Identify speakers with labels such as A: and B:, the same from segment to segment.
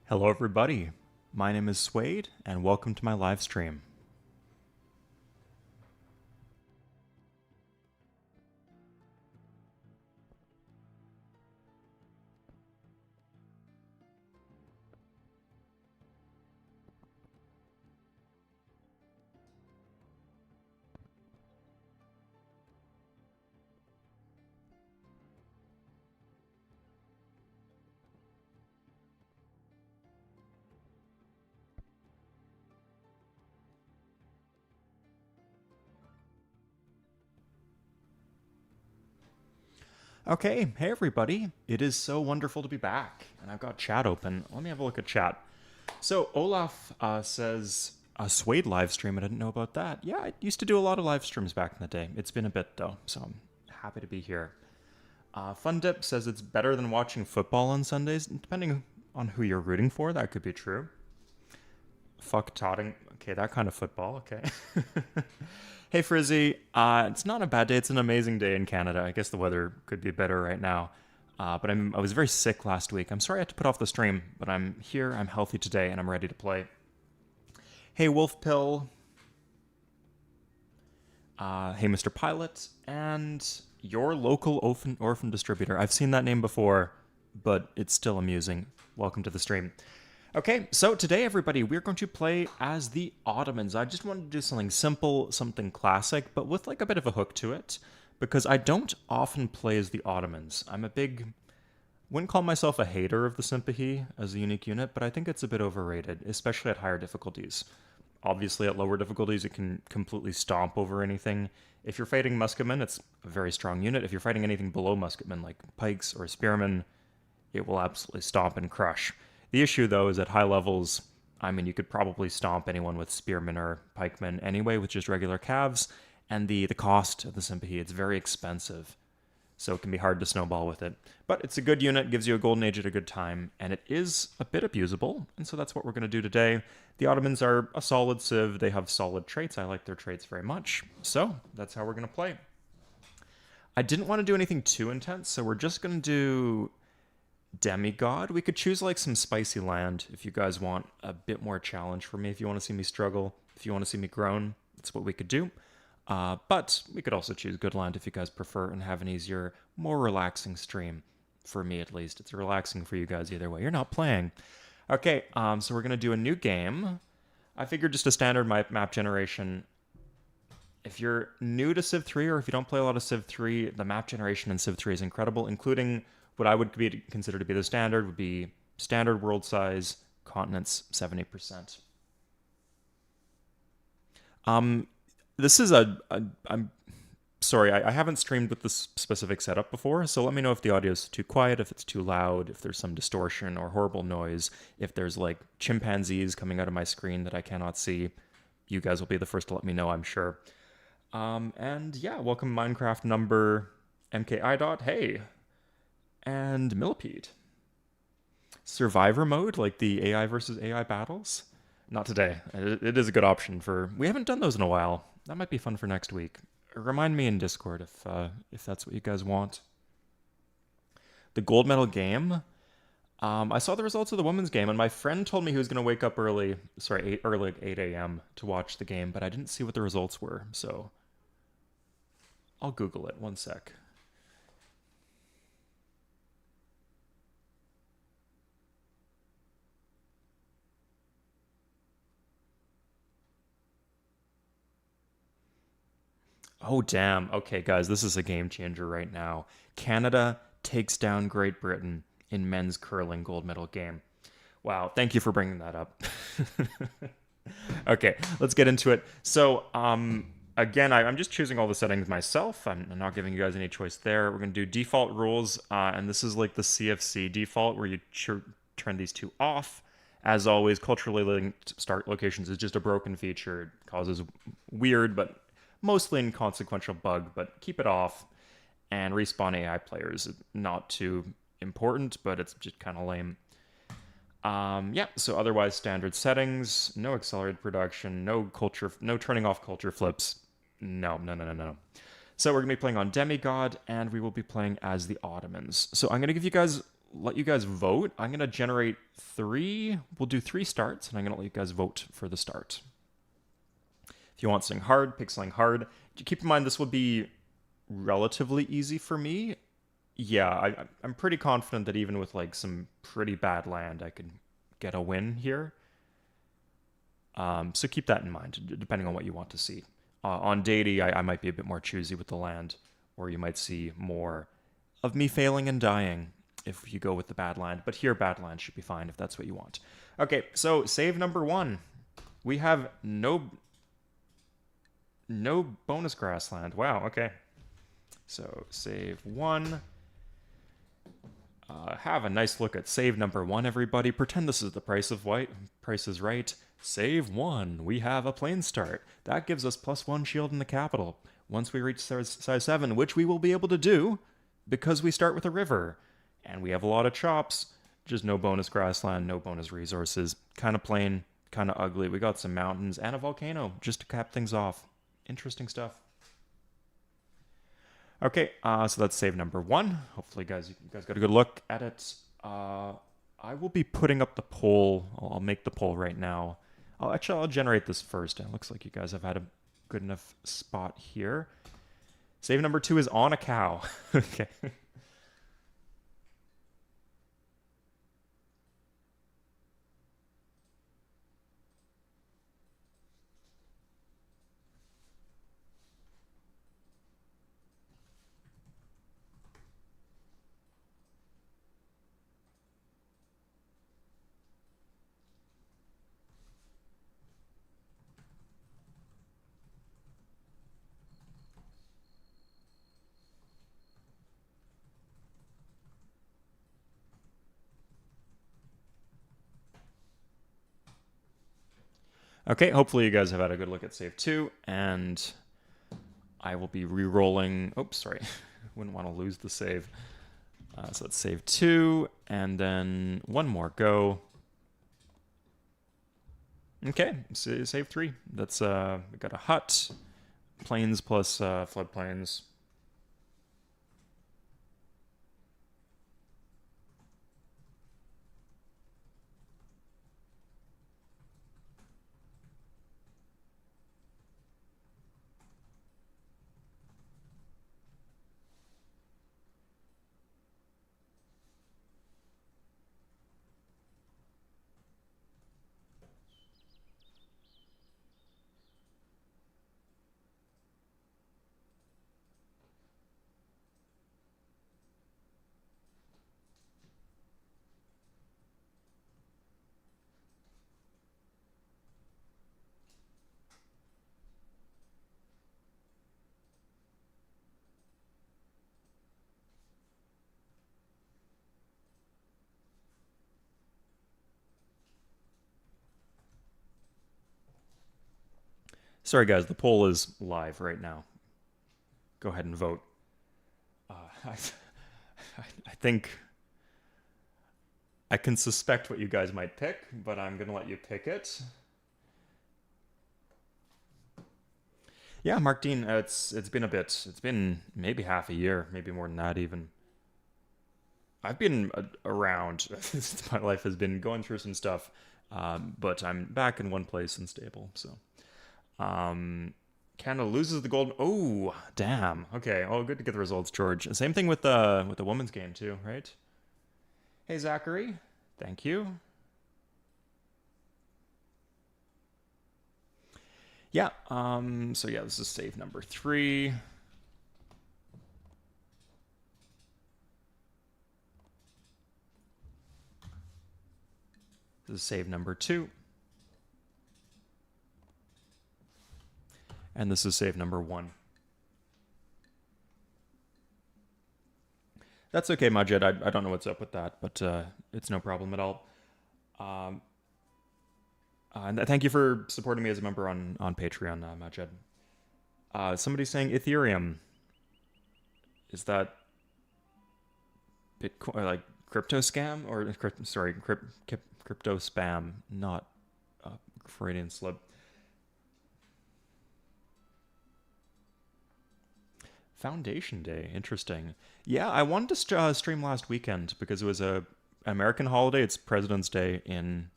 A: Hello everybody, my name is Suede, and welcome to my live stream. Okay, hey everybody, it is so wonderful to be back, and I've got chat open. Let me have a look at chat. So Olaf says, a Suede live stream, I didn't know about that. Yeah, I used to do a lot of live streams back in the day. It's been a bit though, so I'm happy to be here. Fun Dip says it's better than watching football on Sundays. Depending on who you're rooting for, that could be true. Fuck Totting. Okay, that kind of football. Okay. Hey Frizzy, it's not a bad day. It's an amazing day in Canada. I guess the weather could be better right now. But I was very sick last week. I'm sorry I had to put off the stream, but I'm here. I'm healthy today, and I'm ready to play. Hey Wolf Pill. Hey Mr. Pilot, and your local orphan distributor. I've seen that name before, but it's still amusing. Welcome to the stream. Okay, so today, everybody, we're going to play as the Ottomans. I just wanted to do something simple, something classic, but with like a bit of a hook to it, because I don't often play as the Ottomans. I'm a big, wouldn't call myself a hater of the Sympathy as a unique unit, but I think it's a bit overrated, especially at higher difficulties. Obviously, at lower difficulties, it can completely stomp over anything. If you're fighting Musketmen, it's a very strong unit. If you're fighting anything below Musketmen, like Pikes or Spearmen, it will absolutely stomp and crush. The issue, though, is at high levels, I mean, you could probably stomp anyone with spearmen or pikemen anyway with just regular calves, and the cost of the Sympathy, it's very expensive, so it can be hard to snowball with it. But it's a good unit, gives you a golden age at a good time, and it is a bit abusable, and so that's what we're going to do today. The Ottomans are a solid civ, they have solid traits, I like their traits very much, so that's how we're going to play. I didn't want to do anything too intense, so we're just going to do Demigod. We could choose like some spicy land if you guys want a bit more challenge for me. If you want to see me struggle, if you want to see me groan, that's what we could do. But we could also choose good land if you guys prefer and have an easier, more relaxing stream. For me at least. It's relaxing for you guys either way. You're not playing. Okay, so we're going to do a new game. I figured just a standard map generation. If you're new to Civ 3 or if you don't play a lot of Civ 3, the map generation in Civ 3 is incredible, including what I would consider to be the standard would be standard world size, continents 70%. This is I'm sorry, I haven't streamed with this specific setup before, so let me know if the audio is too quiet, if it's too loud, if there's some distortion or horrible noise, if there's like chimpanzees coming out of my screen that I cannot see. You guys will be the first to let me know, I'm sure. And yeah, welcome Minecraft number MKI dot. Hey, and Millipede. Survivor mode, like the AI versus AI battles? Not today. It is a good option for... We haven't done those in a while. That might be fun for next week. Remind me in Discord if that's what you guys want. The gold medal game. I saw the results of the women's game, and my friend told me he was going to wake up early, early 8 a.m. to watch the game, but I didn't see what the results were, so I'll Google it. One sec. Oh, damn. Okay, guys, this is a game changer right now. Canada takes down Great Britain in men's curling gold medal game. Wow, thank you for bringing that up. Okay, let's get into it. So, again, I'm just choosing all the settings myself. I'm not giving you guys any choice there. We're going to do default rules, and this is like the CFC default where you turn these two off. As always, culturally linked start locations is just a broken feature. It causes weird but mostly inconsequential bug, but keep it off. And respawn AI players, not too important, but it's just kind of lame. Yeah, so otherwise standard settings, no accelerated production, no turning off culture flips. No. So we're going to be playing on Demigod, and we will be playing as the Ottomans. So I'm going to give you guys let you guys vote. I'm going to generate 3. We'll do 3 starts, and I'm going to let you guys vote for the start. If you want something hard, pick something hard. Keep in mind, this will be relatively easy for me. Yeah, I'm pretty confident that even with like some pretty bad land, I could get a win here. So keep that in mind, depending on what you want to see. On deity, I might be a bit more choosy with the land, or you might see more of me failing and dying if you go with the bad land. But here, bad land should be fine if that's what you want. Okay, so save number 1. We have no bonus grassland. Wow, okay. So save 1. Have a nice look at save number 1, everybody. Pretend this is the price of white. Price is right. Save 1. We have a plain start. That gives us +1 shield in the capital. Once we reach size 7, which we will be able to do because we start with a river. And we have a lot of chops. Just no bonus grassland, no bonus resources. Kind of plain, kind of ugly. We got some mountains and a volcano just to cap things off. Interesting stuff. Okay, so that's save number 1. Hopefully, you guys got a good look at it. I will be putting up the poll. I'll make the poll right now. I'll generate this first. It looks like you guys have had a good enough spot here. Save number 2 is on a cow. Okay. Okay, hopefully you guys have had a good look at save 2, and I will be re-rolling. Oops, sorry. Wouldn't want to lose the save. So let's save 2, and then 1 more go. Okay, so save 3. That's, we got a hut, plains plus floodplains. Sorry, guys, the poll is live right now. Go ahead and vote. I think I can suspect what you guys might pick, but I'm going to let you pick it. Yeah, Mark Dean, it's been a bit. It's been maybe half a year, maybe more than that even. I've been around. My life has been going through some stuff, but I'm back in one place and stable, so. Canada loses the gold. Oh, damn. Okay. Oh, good to get the results, George. Same thing with the women's game too, right? Hey, Zachary. Thank you. Yeah. So yeah, this is save number 3. This is save number 2. And this is save number 1. That's okay, Majid. I don't know what's up with that, but it's no problem at all. And thank you for supporting me as a member on Patreon, Majid. Somebody's saying Ethereum. Is that Bitcoin, or like crypto scam, or sorry, crypto spam, not Freudian slip. Foundation Day, interesting. Yeah, I wanted to stream last weekend because it was a American holiday. It's President's Day in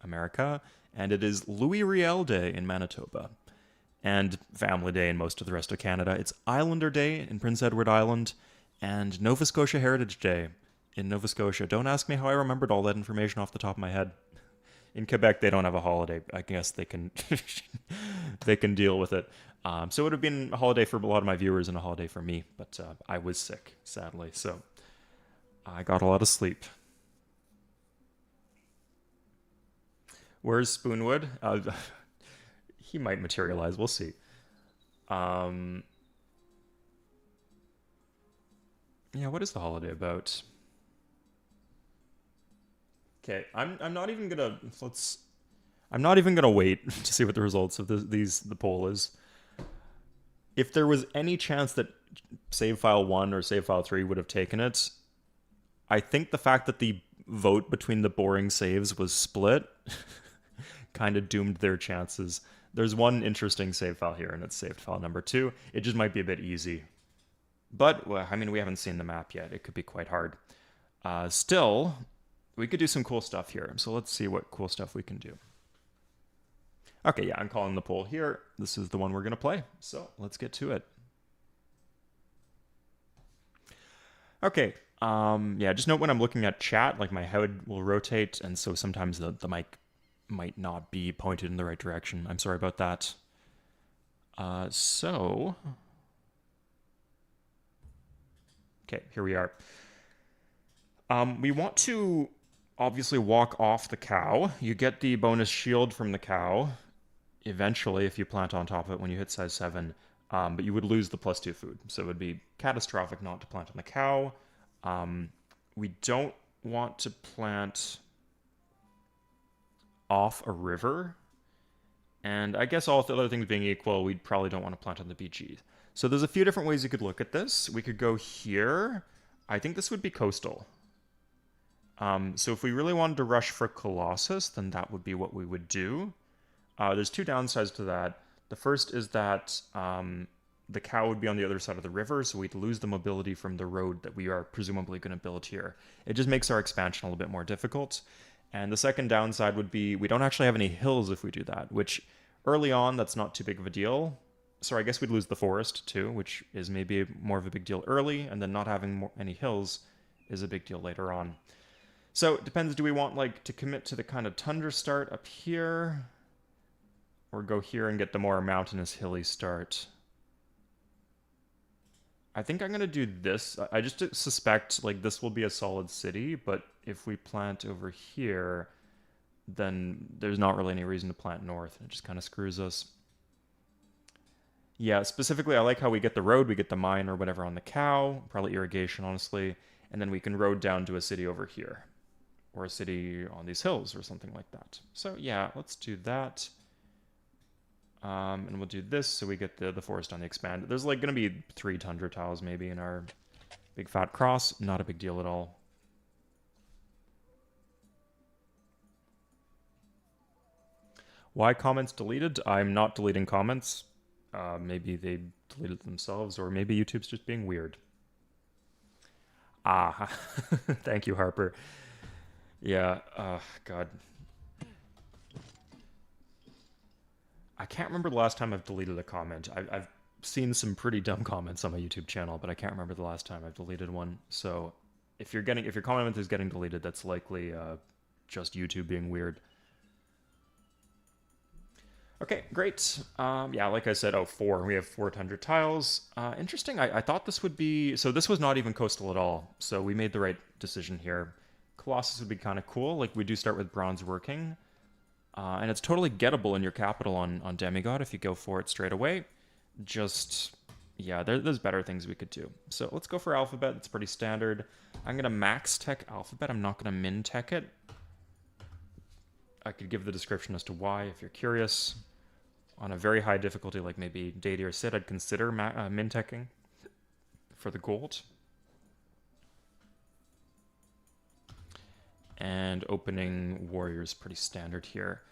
A: America, and it is Louis Riel Day in Manitoba, and Family Day in most of the rest of Canada. It's Islander Day in Prince Edward Island, and Nova Scotia Heritage Day in Nova Scotia. Don't ask me how I remembered all that information off the top of my head. In Quebec, they don't have a holiday. I guess they can they can deal with it. So it would have been a holiday for a lot of my viewers and a holiday for me, but I was sick, sadly, so I got a lot of sleep. Where's Spoonwood? He might materialize. We'll see. Um, yeah, what is the holiday about? Okay, I'm not even gonna let's I'm not even gonna wait to see what the results of the poll is. If there was any chance that save file 1 or save file 3 would have taken it, I think the fact that the vote between the boring saves was split kind of doomed their chances. There's one interesting save file here, and it's saved file number 2. It just might be a bit easy. But, well, I mean, we haven't seen the map yet. It could be quite hard. Still, we could do some cool stuff here. So let's see what cool stuff we can do. Okay, yeah, I'm calling the poll here. This is the one we're going to play. So let's get to it. Okay, yeah, just note when I'm looking at chat, like my head will rotate, and so sometimes the mic might not be pointed in the right direction. I'm sorry about that. Okay, here we are. We want to obviously walk off the cow. You get the bonus shield from the cow eventually if you plant on top of it when you hit size 7, but you would lose the +2 food. So it would be catastrophic not to plant on the cow. We don't want to plant off a river. And I guess all the other things being equal, we probably don't want to plant on the BG. So there's a few different ways you could look at this. We could go here. I think this would be coastal. So if we really wanted to rush for Colossus, then that would be what we would do. There's two downsides to that. The first is that the cow would be on the other side of the river, so we'd lose the mobility from the road that we are presumably going to build here. It just makes our expansion a little bit more difficult. And the second downside would be we don't actually have any hills if we do that, which early on, that's not too big of a deal. So I guess we'd lose the forest too, which is maybe more of a big deal early, and then not having any hills is a big deal later on. So it depends, do we want like to commit to the kind of tundra start up here, or go here and get the more mountainous hilly start? I think I'm going to do this. I just suspect like this will be a solid city, but if we plant over here, then there's not really any reason to plant north. It just kind of screws us. Yeah, specifically, I like how we get the road, we get the mine or whatever on the cow, probably irrigation, honestly, and then we can road down to a city over here, or a city on these hills or something like that. So yeah, let's do that. And we'll do this so we get the forest on the expand. There's like going to be 3 tundra tiles maybe in our big fat cross. Not a big deal at all. Why comments deleted? I'm not deleting comments. Maybe they deleted themselves, or maybe YouTube's just being weird. Ah, thank you, Harper. Yeah, God. I can't remember the last time I've deleted a comment. I've seen some pretty dumb comments on my YouTube channel, but I can't remember the last time I've deleted one. So if your comment is getting deleted, that's likely just YouTube being weird. Okay, great. Yeah, like I said, 4. We have 4 tundra tiles. Interesting. I thought this would be... So this was not even coastal at all. So we made the right decision here. Colossus would be kind of cool. Like, we do start with bronze working. And it's totally gettable in your capital on Demigod if you go for it straight away. Just... Yeah, there's better things we could do. So let's go for alphabet. It's pretty standard. I'm going to max tech alphabet. I'm not going to min tech it. I could give the description as to why if you're curious. On a very high difficulty, like maybe Deity or Sid, I'd consider min-teching for the gold. And opening warriors pretty standard here.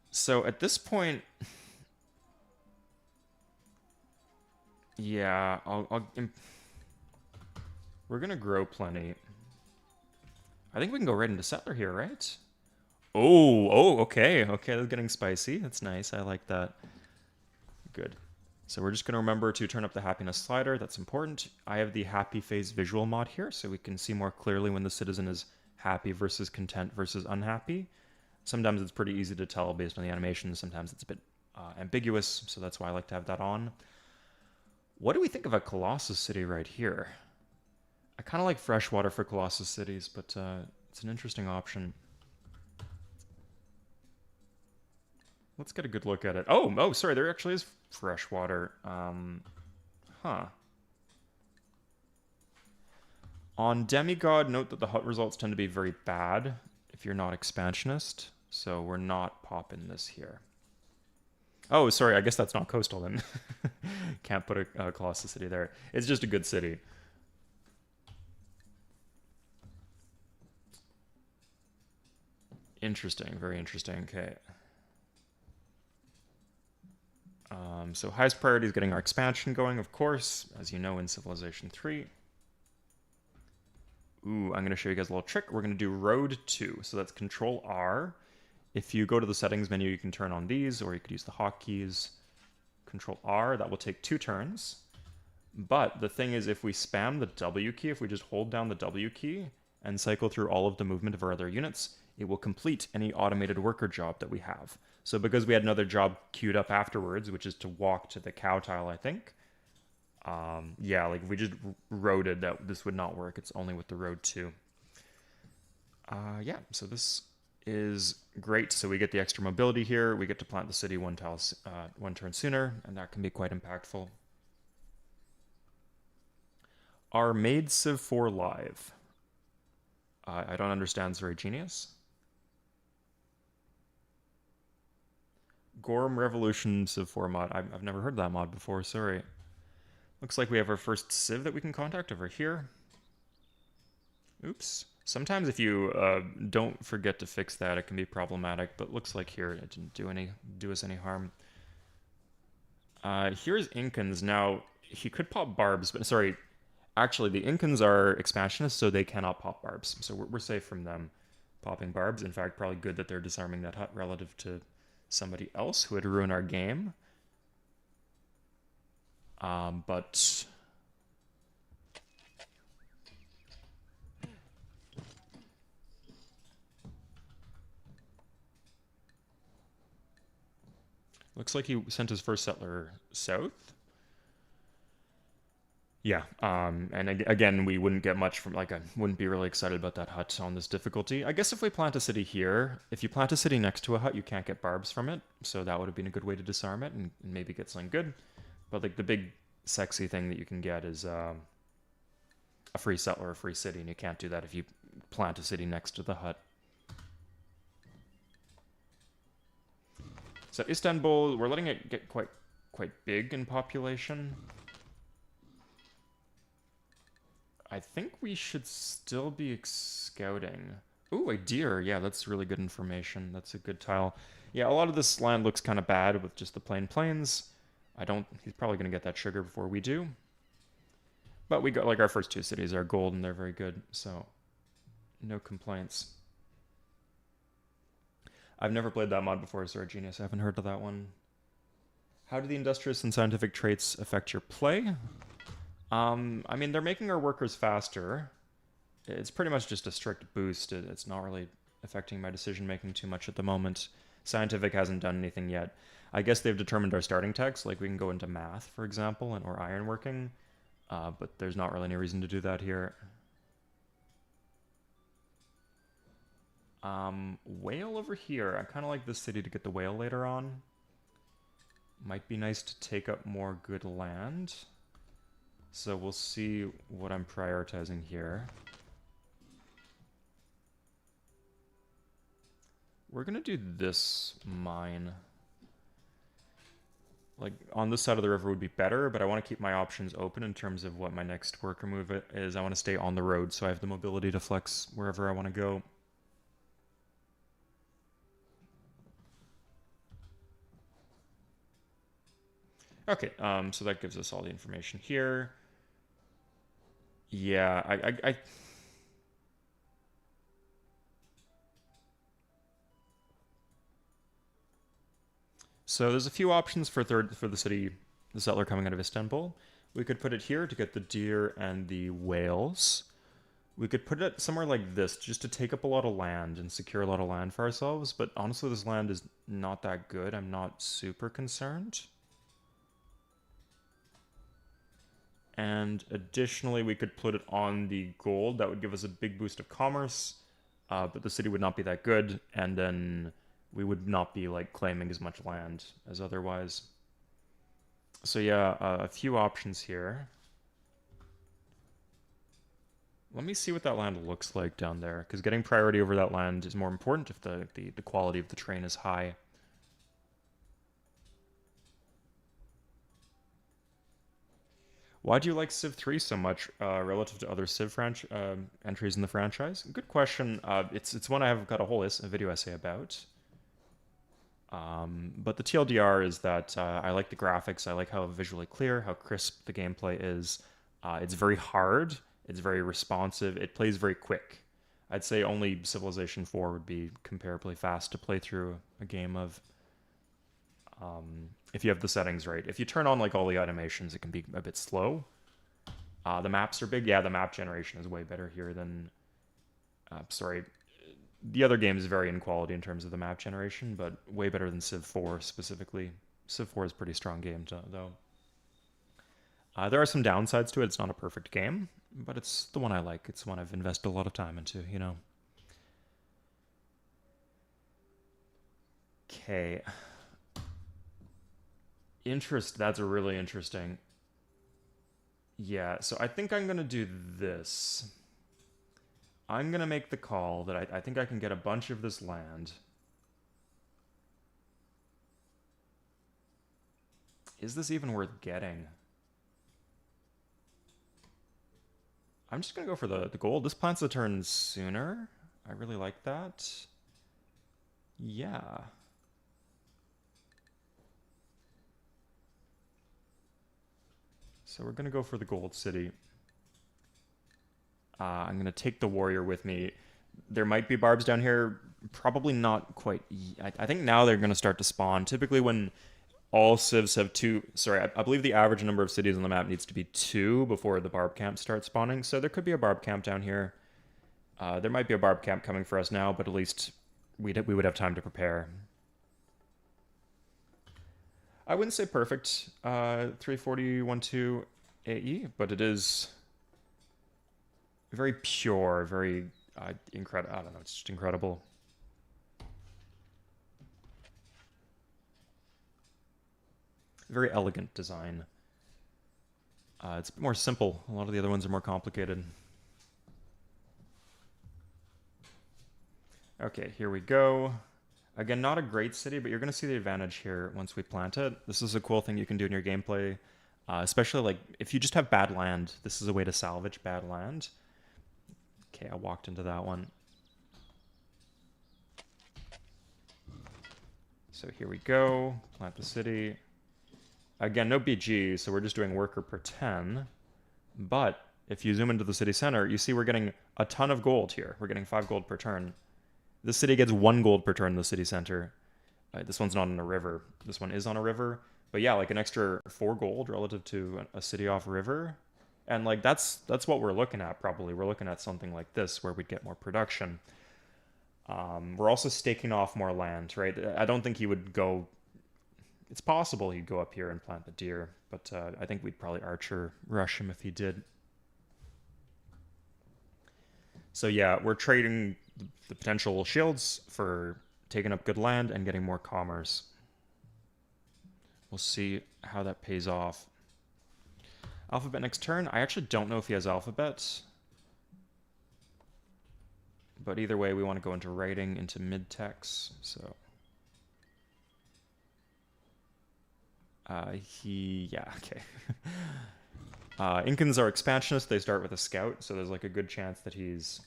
A: So at this point, Yeah, we're gonna grow plenty. I think we can go right into settler here, right? Oh, okay. Okay, that's getting spicy. That's nice. I like that. Good. So we're just going to remember to turn up the happiness slider. That's important. I have the happy phase visual mod here, so we can see more clearly when the citizen is happy versus content versus unhappy. Sometimes it's pretty easy to tell based on the animations. Sometimes it's a bit ambiguous, so that's why I like to have that on. What do we think of a Colossus city right here? I kind of like freshwater for Colossus cities, but it's an interesting option. Let's get a good look at it. Oh, sorry, there actually is freshwater. Huh. On Demigod, note that the hut results tend to be very bad if you're not expansionist, so we're not popping this here. Oh, sorry, I guess that's not coastal then. Can't put a Colossus city there. It's just a good city. Interesting, very interesting. Okay. So highest priority is getting our expansion going, of course, as you know in Civilization 3. Ooh, I'm going to show you guys a little trick. We're going to do Road 2. So that's Control R. If you go to the settings menu, you can turn on these, or you could use the hotkeys. Control R, that will take 2 turns. But the thing is, if we spam the W key, if we just hold down the W key and cycle through all of the movement of our other units, it will complete any automated worker job that we have. So because we had another job queued up afterwards, which is to walk to the cow tile, I think. Yeah, like if we just roaded that, this would not work. It's only with the road 2. Yeah, so this is great. So we get the extra mobility here. We get to plant the city one turn sooner, and that can be quite impactful. Are made Civ 4 live? I don't understand. It's very genius. Gorm Revolution Civ 4 mod. I've never heard that mod before, sorry. Looks like we have our first Civ that we can contact over here. Oops. Sometimes if you don't forget to fix that, it can be problematic, but looks like here it didn't do us any harm. Here's Incans. Now, he could pop barbs, but sorry, actually the Incans are expansionists, so they cannot pop barbs. So we're safe from them popping barbs. In fact, probably good that they're disarming that hut relative to somebody else who would ruin our game. But looks like he sent his first settler south. Yeah, and again, we wouldn't get much from, like, I wouldn't be really excited about that hut on this difficulty. I guess if we plant a city here, if you plant a city next to a hut, you can't get barbs from it, so that would have been a good way to disarm it and maybe get something good. But, like, the big sexy thing that you can get is a free settler, a free city, and you can't do that if you plant a city next to the hut. So Istanbul, we're letting it get quite big in population. I think we should still be scouting. Ooh, a deer. Yeah, that's really good information. That's a good tile. Yeah, a lot of this land looks kind of bad with just the plain plains. He's probably going to get that sugar before we do. But we got, like, our first 2 cities are gold and they're very good, so no complaints. I've never played that mod before, so genius. I haven't heard of that one. How do the industrious and scientific traits affect your play? I mean, they're making our workers faster. It's pretty much just a strict boost. It's not really affecting my decision making too much at the moment. Scientific hasn't done anything yet. I guess they've determined our starting techs, like we can go into math, for example, or ironworking, but there's not really any reason to do that here. Whale over here. I kind of like this city to get the whale later on. Might be nice to take up more good land. So we'll see what I'm prioritizing here. We're going to do this mine. Like, on this side of the river would be better, but I want to keep my options open in terms of what my next worker move is. I want to stay on the road, so I have the mobility to flex wherever I want to go. Okay, so that gives us all the information here. Yeah, I So there's a few options for the city, the settler coming out of Istanbul. We could put it here to get the deer and the whales. We could put it somewhere like this just to take up a lot of land and secure a lot of land for ourselves, but honestly this land is not that good. I'm not super concerned. And additionally, we could put it on the gold. That would give us a big boost of commerce, but the city would not be that good, and then we would not be like claiming as much land as otherwise. So yeah, a few options here. Let me see what that land looks like down there, because getting priority over that land is more important if the quality of the terrain is high. Why do you like Civ 3 so much relative to other Civ entries in the franchise? Good question. It's one I have got a whole a video essay about. But the TLDR is that I like the graphics. I like how visually clear, how crisp the gameplay is. It's very hard. It's very responsive. It plays very quick. I'd say only Civilization 4 would be comparably fast to play through a game of. If you have the settings right. If you turn on like all the animations, it can be a bit slow. The maps are big. Yeah, the map generation is way better here than. Sorry, the other games vary in quality in terms of the map generation, but way better than Civ 4 specifically. Civ 4 is a pretty strong game, though. There are some downsides to it. It's not a perfect game, but it's the one I like. It's the one I've invested a lot of time into, you know. Okay. That's a really interesting. Yeah, so I think I'm going to do this. I'm going to make the call that I think I can get a bunch of this land. Is this even worth getting? I'm just going to go for the gold. This plants the turn sooner. I really like that. Yeah. So we're going to go for the gold city. I'm going to take the warrior with me. There might be barbs down here. Probably not quite. I think now they're going to start to spawn. Typically when all civs have two... Sorry, I believe the average number of cities on the map needs to be 2 before the barb camp starts spawning. So there could be a barb camp down here. There might be a barb camp coming for us now, but at least we would have time to prepare. I wouldn't say perfect 340-12 AE, but it is very pure, very incredible. I don't know, it's just incredible. Very elegant design. It's more simple. A lot of the other ones are more complicated. Okay, here we go. Again, not a great city, but you're going to see the advantage here once we plant it. This is a cool thing you can do in your gameplay, especially like if you just have bad land. This is a way to salvage bad land. Okay, I walked into that one. So here we go. Plant the city. Again, no BG, so we're just doing worker per 10. But if you zoom into the city center, you see we're getting a ton of gold here. We're getting 5 gold per turn. This city gets 1 gold per turn in the city center. This one's not on a river. This one is on a river. But yeah, like an extra 4 gold relative to a city off river. And like that's what we're looking at probably. We're looking at something like this where we'd get more production. We're also staking off more land, right? I don't think he would go... It's possible he'd go up here and plant the deer, but I think we'd probably archer rush him if he did. So yeah, we're trading the potential shields for taking up good land and getting more commerce. We'll see how that pays off. Alphabet next turn. I actually don't know if he has alphabet. But either way, we want to go into writing, into mid-text, so... yeah, okay. Incans are expansionists. They start with a scout, so there's like a good chance that he's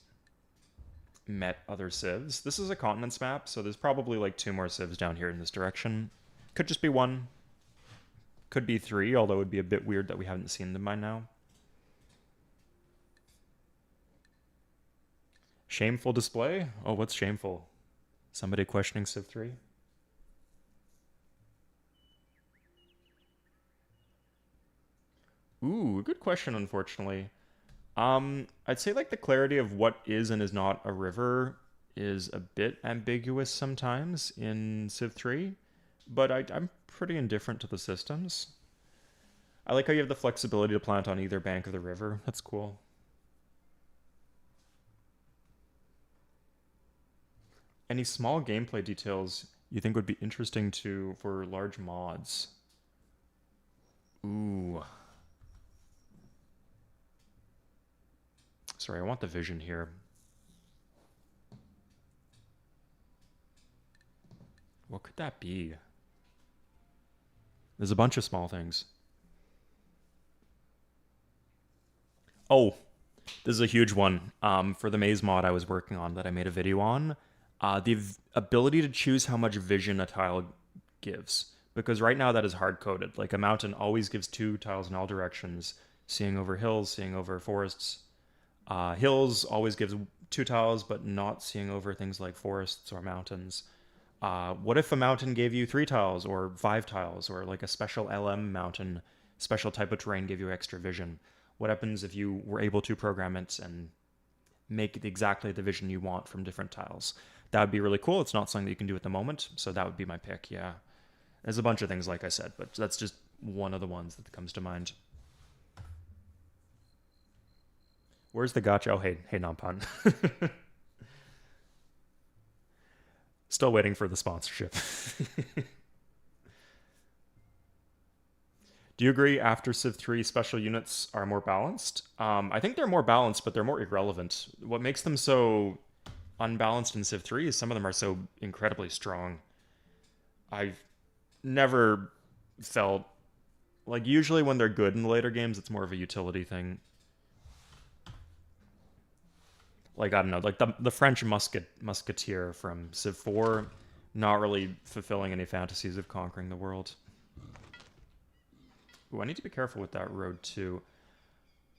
A: met other civs. This is a continents map, so there's probably like 2 more civs down here in this direction. Could just be 1. Could be 3, although it would be a bit weird that we haven't seen them by now. Shameful display? Oh, what's shameful? Somebody questioning Civ 3? Ooh, good question, unfortunately. I'd say like the clarity of what is and is not a river is a bit ambiguous sometimes in Civ 3, but I'm pretty indifferent to the systems. I like how you have the flexibility to plant on either bank of the river. That's cool. Any small gameplay details you think would be interesting for large mods? Ooh. Sorry, I want the vision here. What could that be? There's a bunch of small things. Oh, this is a huge one. For the maze mod I was working on that I made a video on, the ability to choose how much vision a tile gives. Because right now that is hard-coded. Like a mountain always gives 2 tiles in all directions, seeing over hills, seeing over forests. Hills always gives 2 tiles, but not seeing over things like forests or mountains. What if a mountain gave you 3 tiles or 5 tiles, or like a special LM mountain, special type of terrain gave you extra vision? What happens if you were able to program it and make exactly the vision you want from different tiles? That would be really cool. It's not something that you can do at the moment, so that would be my pick, yeah. There's a bunch of things, like I said, but that's just one of the ones that comes to mind. Where's the gotcha? Oh, hey, non-pun. Still waiting for the sponsorship. Do you agree after Civ 3 special units are more balanced? I think they're more balanced, but they're more irrelevant. What makes them so unbalanced in Civ 3 is some of them are so incredibly strong. I've never felt... Like, usually when they're good in the later games, it's more of a utility thing. Like, I don't know, like the French musketeer from Civ 4, not really fulfilling any fantasies of conquering the world. Ooh, I need to be careful with that road, too.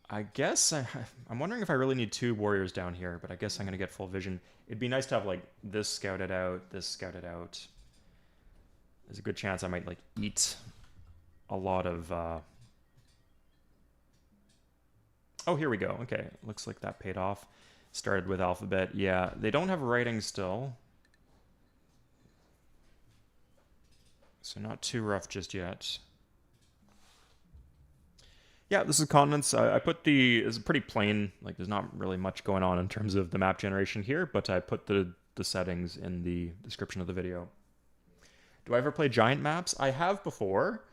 A: I guess I'm wondering if I really need 2 warriors down here, but I guess I'm going to get full vision. It'd be nice to have, like, this scouted out, this scouted out. There's a good chance I might, like, eat a lot of... Oh, here we go. Okay, looks like that paid off. Started with alphabet. Yeah, they don't have writing still. So not too rough just yet. Yeah, this is continents. I put it's pretty plain. Like, there's not really much going on in terms of the map generation here, but I put the settings in the description of the video. Do I ever play giant maps? I have before.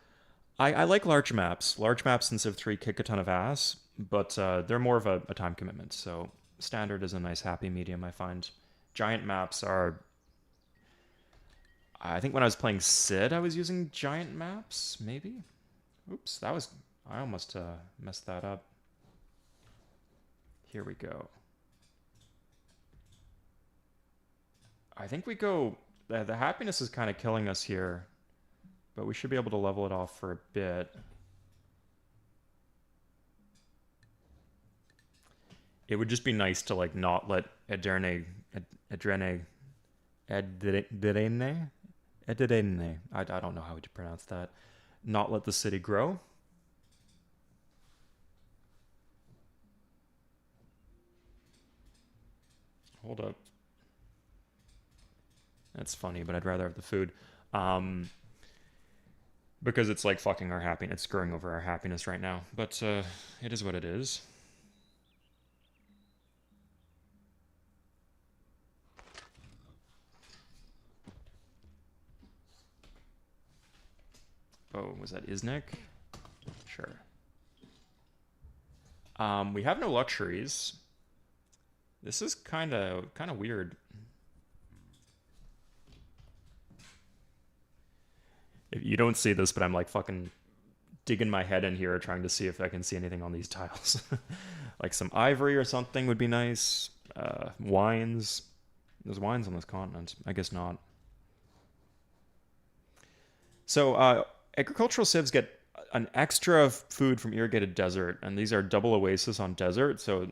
A: I like large maps. Large maps in Civ 3 kick a ton of ass, but they're more of a time commitment, so standard is a nice happy medium, I find. Giant maps are... I think when I was playing Sid, I was using giant maps, maybe? Oops, that was... I almost messed that up. Here we go. I think we go... The happiness is kind of killing us here, but we should be able to level it off for a bit. It would just be nice to, like, not let Edrene, I don't know how to pronounce that. Not let the city grow. Hold up. That's funny, but I'd rather have the food. Because it's like fucking our happiness. It's screwing over our happiness right now. But it is what it is. Oh, was that Iznik? Sure. We have no luxuries. This is kind of weird. You don't see this, but I'm like fucking digging my head in here trying to see if I can see anything on these tiles. Like some ivory or something would be nice. Wines. There's wines on this continent. I guess not. So agricultural civs get an extra food from irrigated desert, and these are double oasis on desert, so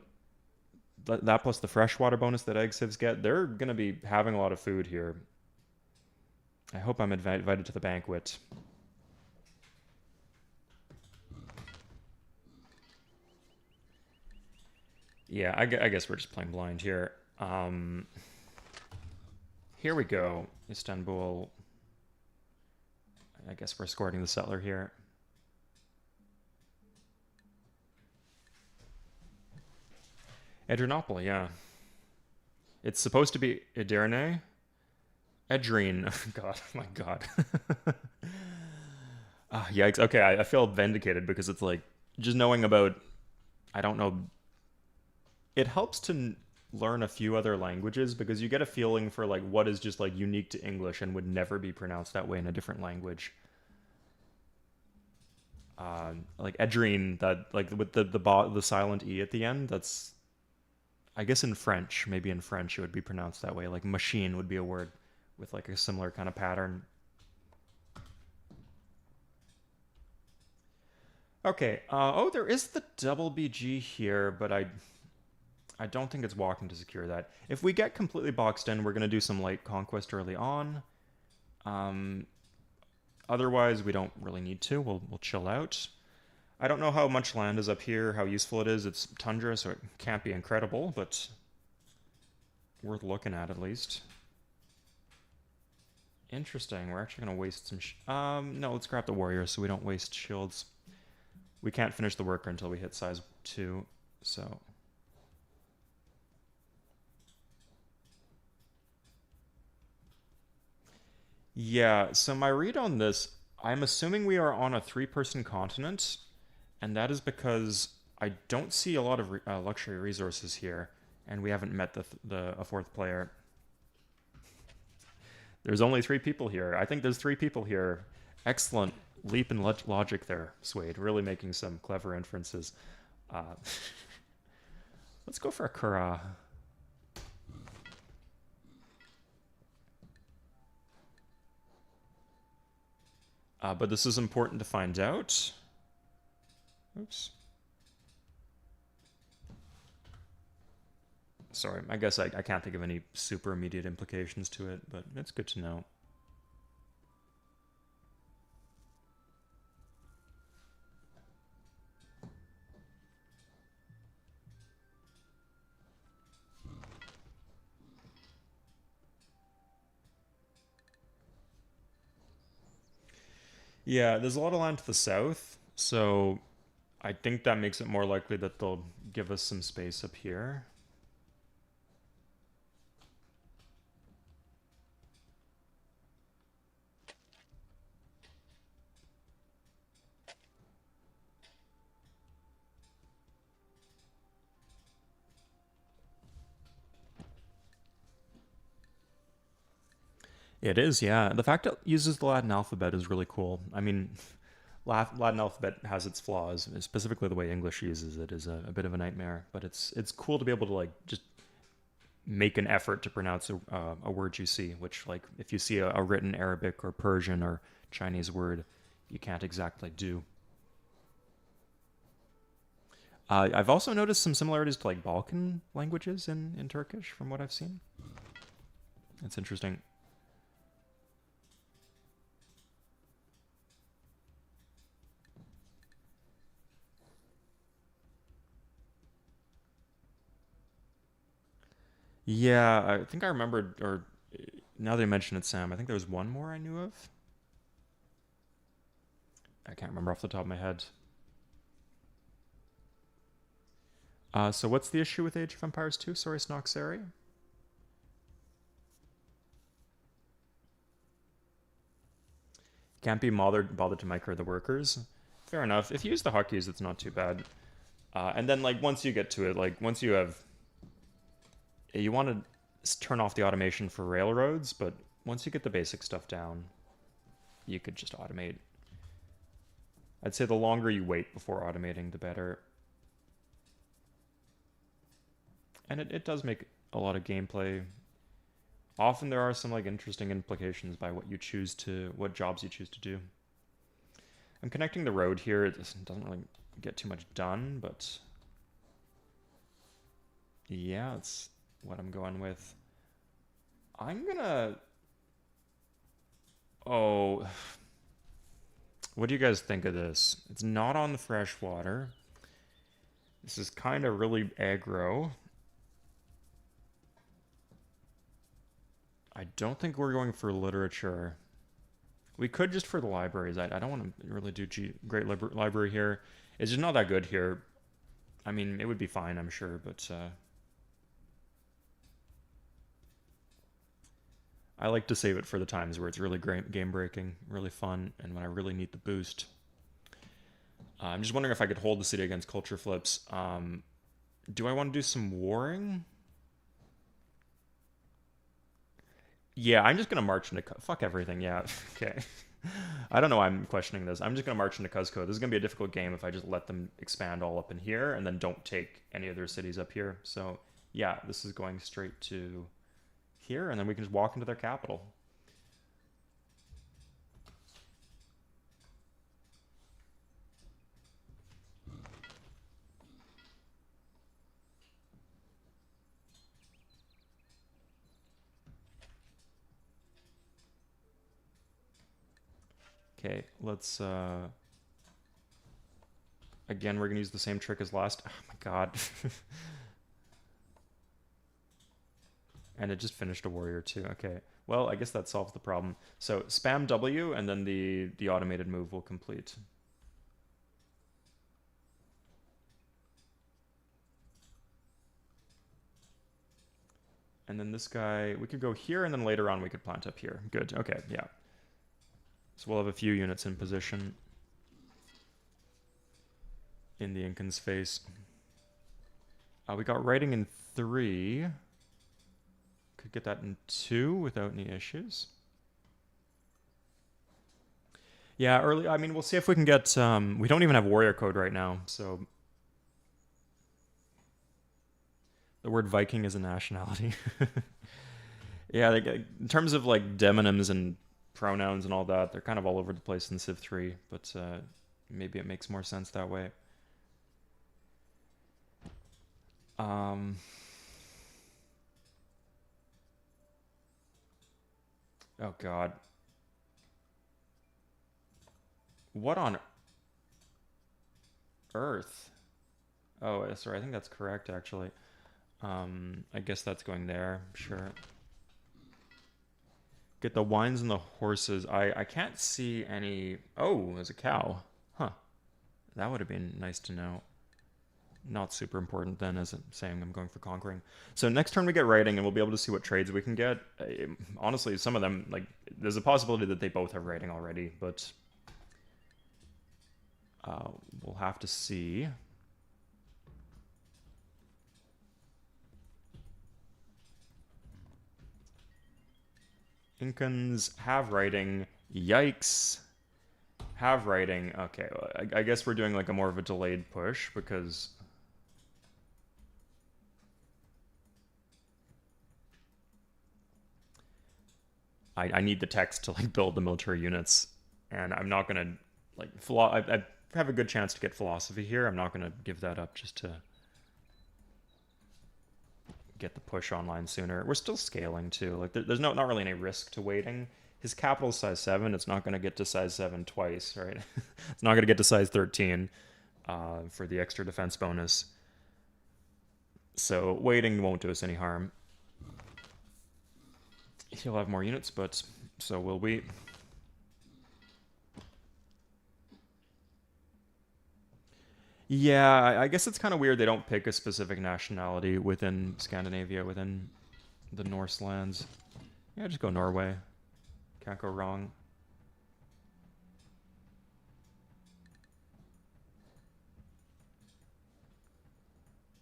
A: that plus the freshwater bonus that egg sieves get, they're going to be having a lot of food here. I hope I'm invited to the banquet. Yeah, I guess we're just playing blind here. Here we go. Istanbul. I guess we're escorting the settler here. Adrianople, yeah. It's supposed to be Edirne. Edrine. God, my God. Yikes. Okay, I feel vindicated because it's like, just knowing about, I don't know, it helps to learn a few other languages because you get a feeling for like what is just like unique to English and would never be pronounced that way in a different language. Like Edrine, that like with the silent e at the end, that's I guess in French, maybe in French it would be pronounced that way. Like machine would be a word with like a similar kind of pattern. Okay. Oh, there is the double BG here, but I don't think it's walking to secure that. If we get completely boxed in, we're gonna do some light conquest early on. Um, Otherwise, we don't really need to. We'll chill out. I don't know how much land is up here, how useful it is. It's tundra, so it can't be incredible, but worth looking at least. Interesting. We're actually going to waste some... no, let's grab the warrior so we don't waste shields. We can't finish the worker until we hit size 2, so... Yeah, so my read on this, I'm assuming we are on a 3-person continent, and that is because I don't see a lot of luxury resources here, and we haven't met a 4th player. There's only 3 people here. I think there's 3 people here. Excellent leap in logic there, Suede. Really making some clever inferences. Let's go for a Kura. But this is important to find out. Oops. Sorry, I guess I can't think of any super immediate implications to it, but it's good to know. Yeah, there's a lot of land to the south, so I think that makes it more likely that they'll give us some space up here. It is, yeah. The fact it uses the Latin alphabet is really cool. I mean, Latin alphabet has its flaws, specifically the way English uses it is a bit of a nightmare. But it's cool to be able to like just make an effort to pronounce a word you see. Which like if you see a written Arabic or Persian or Chinese word, you can't exactly do. I've also noticed some similarities to like Balkan languages in Turkish from what I've seen. It's interesting. Yeah, I think I remembered, or now that you mention it, Sam, I think there was one more I knew of. I can't remember off the top of my head. So what's the issue with Age of Empires 2? Sorry, Snoxeri? Can't be bothered to micro the workers. Fair enough. If you use the hotkeys, it's not too bad. And then, like, once you get to it, like, once you have... You want to turn off the automation for railroads, but once you get the basic stuff down, you could just automate. I'd say the longer you wait before automating, the better. And it does make a lot of gameplay. Often there are some like interesting implications by what jobs you choose to do. I'm connecting the road here. It doesn't really get too much done, but yeah, that's what I'm going with. I'm gonna... Oh, what do you guys think of this? It's not on the freshwater. This is kind of really aggro. I don't think we're going for literature. We could just for the libraries. I don't want to really do great library here. It's just not that good here. I mean, it would be fine, I'm sure, but I like to save it for the times where it's really great, game-breaking, really fun, and when I really need the boost. I'm just wondering if I could hold the city against culture flips. Do I want to do some warring? Yeah, I'm just going to march into... Fuck everything, yeah. Okay. I don't know why I'm questioning this. I'm just going to march into Cuzco. This is going to be a difficult game if I just let them expand all up in here and then don't take any of their cities up here. So, yeah, this is going straight to here, and then we can just walk into their capital. Okay, let's... Again, we're going to use the same trick as last... Oh my god. And it just finished a warrior too. Okay. Well, I guess that solves the problem. So spam W and then the automated move will complete. And then this guy, we could go here and then later on we could plant up here. Good. Okay, yeah. So we'll have a few units in position in the Incan's face. We got writing in 3. Could get that in 2 without any issues. Yeah, early. I mean, we'll see if we can get... we don't even have warrior code right now, so... The word Viking is a nationality. Yeah, in terms of like demonyms and pronouns and all that, they're kind of all over the place in Civ 3, but maybe it makes more sense that way. Oh god. What on earth? Oh, sorry, I think that's correct actually. I guess that's going there, sure. Get the wines and the horses. I can't see any... Oh, there's a cow. Huh. That would have been nice to know. Not super important then, as I'm saying I'm going for conquering. So next turn we get writing, and we'll be able to see what trades we can get. Honestly, some of them, like, there's a possibility that they both have writing already, but we'll have to see. Incans have writing. Yikes. Have writing. Okay, well, I guess we're doing like a more of a delayed push because... I need the text to like build the military units, and I'm not gonna like I have a good chance to get philosophy here. I'm not gonna give that up just to get the push online sooner. We're still scaling too. Like there's not really any risk to waiting. His capital is size 7. It's not gonna get to size 7 twice, right? It's not gonna get to size 13 for the extra defense bonus. So waiting won't do us any harm. He'll have more units, but so will we. Yeah, I guess it's kind of weird they don't pick a specific nationality within Scandinavia, within the Norse lands. Yeah, just go Norway. Can't go wrong.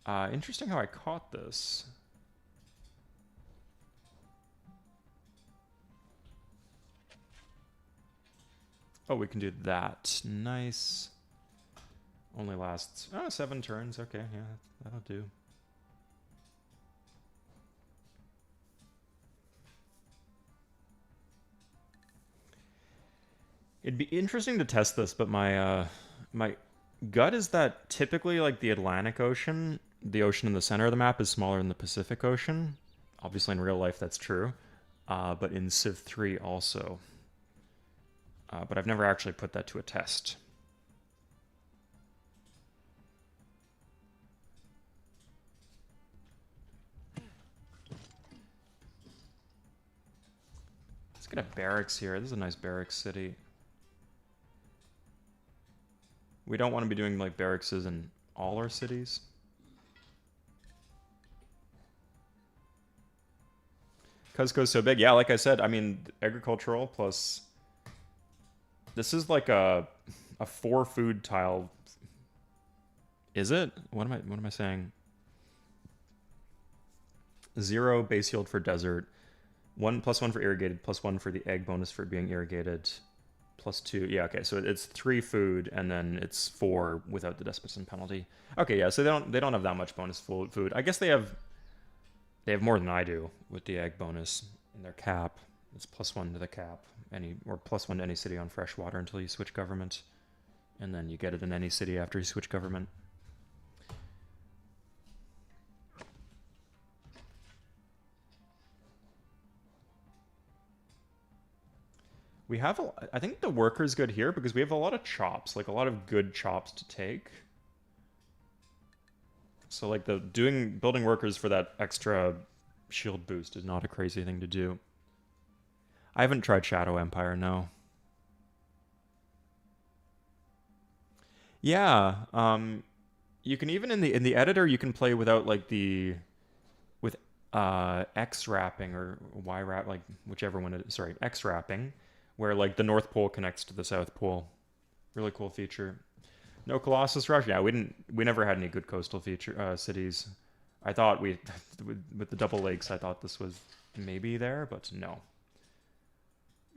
A: Interesting how I caught this. Oh, we can do that. Nice. Only lasts 7 turns. Okay, yeah, that'll do. It'd be interesting to test this, but my gut is that typically like the Atlantic Ocean, the ocean in the center of the map is smaller than the Pacific Ocean. Obviously in real life that's true, but in Civ 3 also. But I've never actually put that to a test. Let's get a barracks here. This is a nice barracks city. We don't want to be doing like barracks in all our cities. Cuzco's so big. Yeah, like I said, I mean, agricultural plus... This is like a 4 food tile. Is it? What am I saying? 0 base yield for desert. 1 + 1 for irrigated, +1 for the egg bonus for being irrigated. +2. Yeah, okay, so it's 3 food, and then it's 4 without the despotism penalty. Okay, yeah, so they don't have that much bonus food. I guess they have more than I do with the egg bonus in their cap. It's +1 to the cap, or +1 to any city on fresh water until you switch government, and then you get it in any city after you switch government. We have, I think the worker's good here because we have a lot of chops, like a lot of good chops to take. So like building workers for that extra shield boost is not a crazy thing to do. I haven't tried Shadow Empire, no. Yeah, you can even in the editor you can play without like with X wrapping or Y wrap, like whichever one it is. Sorry, X wrapping, where like the North Pole connects to the South Pole. Really cool feature. No Colossus Rush. Yeah, we never had any good coastal feature cities. I thought with the double lakes, I thought this was maybe there, but no.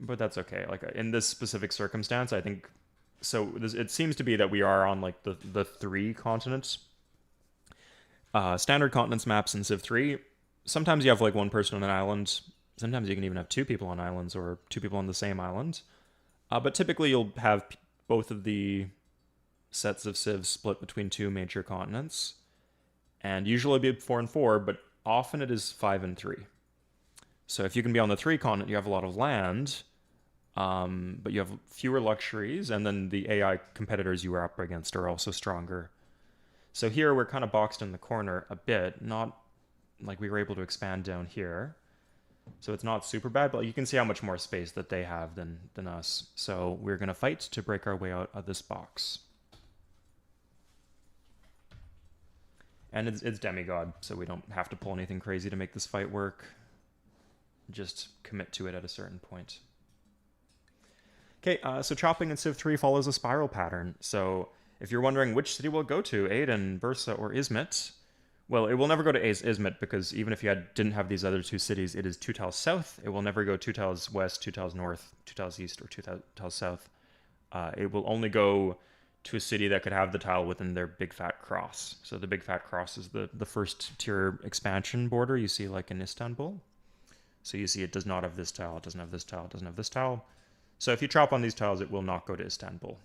A: But that's okay. Like in this specific circumstance, I think so. It seems to be that we are on like the 3 continents. Standard continents maps in Civ 3. Sometimes you have like 1 person on an island. Sometimes you can even have 2 people on islands or 2 people on the same island. But typically you'll have both of the sets of civs split between 2 major continents. And usually it'll be 4 and 4, but often it is 5 and 3. So if you can be on the 3 continent, you have a lot of land, but you have fewer luxuries, and then the AI competitors you are up against are also stronger. So here we're kind of boxed in the corner a bit, not like we were able to expand down here. So it's not super bad, but you can see how much more space that they have than us. So we're going to fight to break our way out of this box. And it's Demigod, so we don't have to pull anything crazy to make this fight work. Just commit to it at a certain point. Okay, so chopping in Civ 3 follows a spiral pattern. So if you're wondering which city will it go to, Aden, Bursa, or Izmit, well, it will never go to Izmit because even if you didn't have these other 2 cities, it is 2 tiles south. It will never go 2 tiles west, 2 tiles north, 2 tiles east, or 2 tiles south. It will only go to a city that could have the tile within their big fat cross. So the big fat cross is the first tier expansion border you see like in Istanbul. So you see it does not have this tile, it doesn't have this tile, it doesn't have this tile. So if you chop on these tiles, it will not go to Istanbul.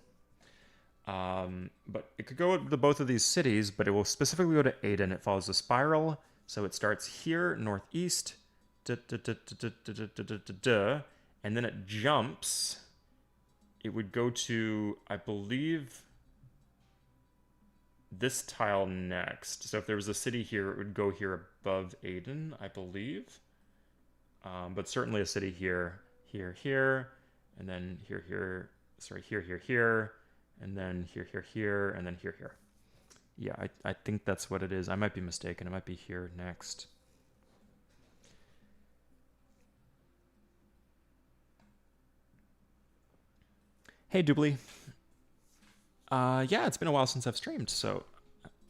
A: But it could go to both of these cities, but it will specifically go to Aden. It follows a spiral, so it starts here, northeast, and then it jumps. It would go to, I believe, this tile next. So if there was a city here, it would go here above Aden, I believe. But certainly a city here, here, and then here, sorry, here, and then here, and then here. Yeah, I think that's what it is. I might be mistaken. It might be here next. Hey, Doobly. Yeah, it's been a while since I've streamed, so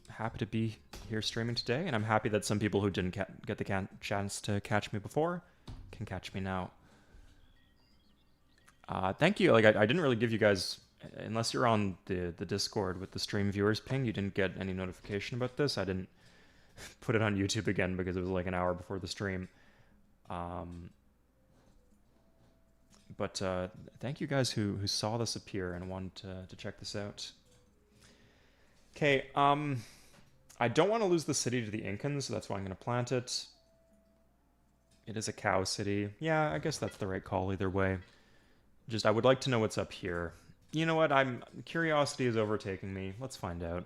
A: happy to be here streaming today, and I'm happy that some people who didn't get the chance to catch me before can catch me now. Thank you. Like, I didn't really give you guys, unless you're on the Discord with the stream viewers ping, you didn't get any notification about this. I didn't put it on YouTube again because it was like an hour before the stream. But thank you guys who saw this appear and wanted to check this out. Okay, I don't want to lose the city to the Incans, so that's why I'm going to plant it. It is a cow city. Yeah, I guess that's the right call either way. Just, I would like to know what's up here. You know what? Curiosity is overtaking me. Let's find out.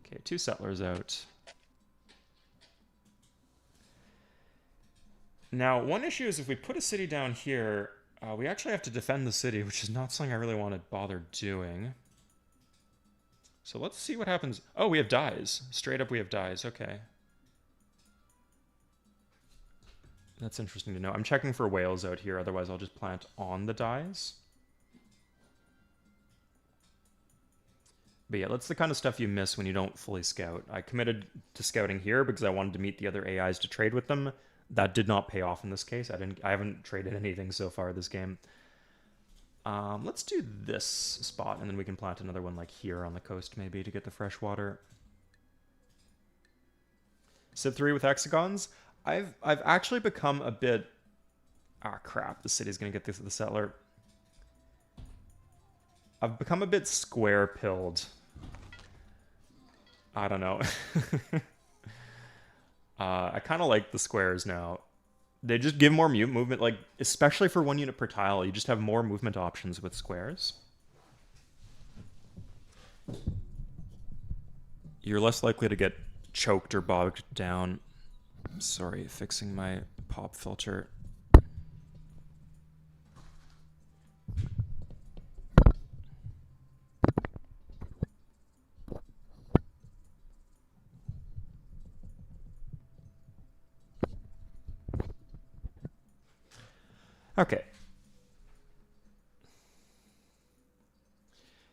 A: Okay, 2 settlers out. Now, one issue is if we put a city down here, we actually have to defend the city, which is not something I really want to bother doing. So let's see what happens. Oh, we have dyes. Straight up, we have dyes. Okay. That's interesting to know. I'm checking for whales out here, otherwise I'll just plant on the dyes. But yeah, that's the kind of stuff you miss when you don't fully scout. I committed to scouting here because I wanted to meet the other AIs to trade with them. That did not pay off in this case. I haven't traded anything so far this game. Let's do this spot, and then we can plant another one like here on the coast maybe to get the fresh water. Civ 3 with hexagons. I've actually become a bit... Ah, crap. The city's going to get this the settler. I've become a bit square-pilled. I don't know. I kind of like the squares now. They just give more movement, like, especially for 1 unit per tile, you just have more movement options with squares. You're less likely to get choked or bogged down. Sorry, fixing my pop filter. Okay.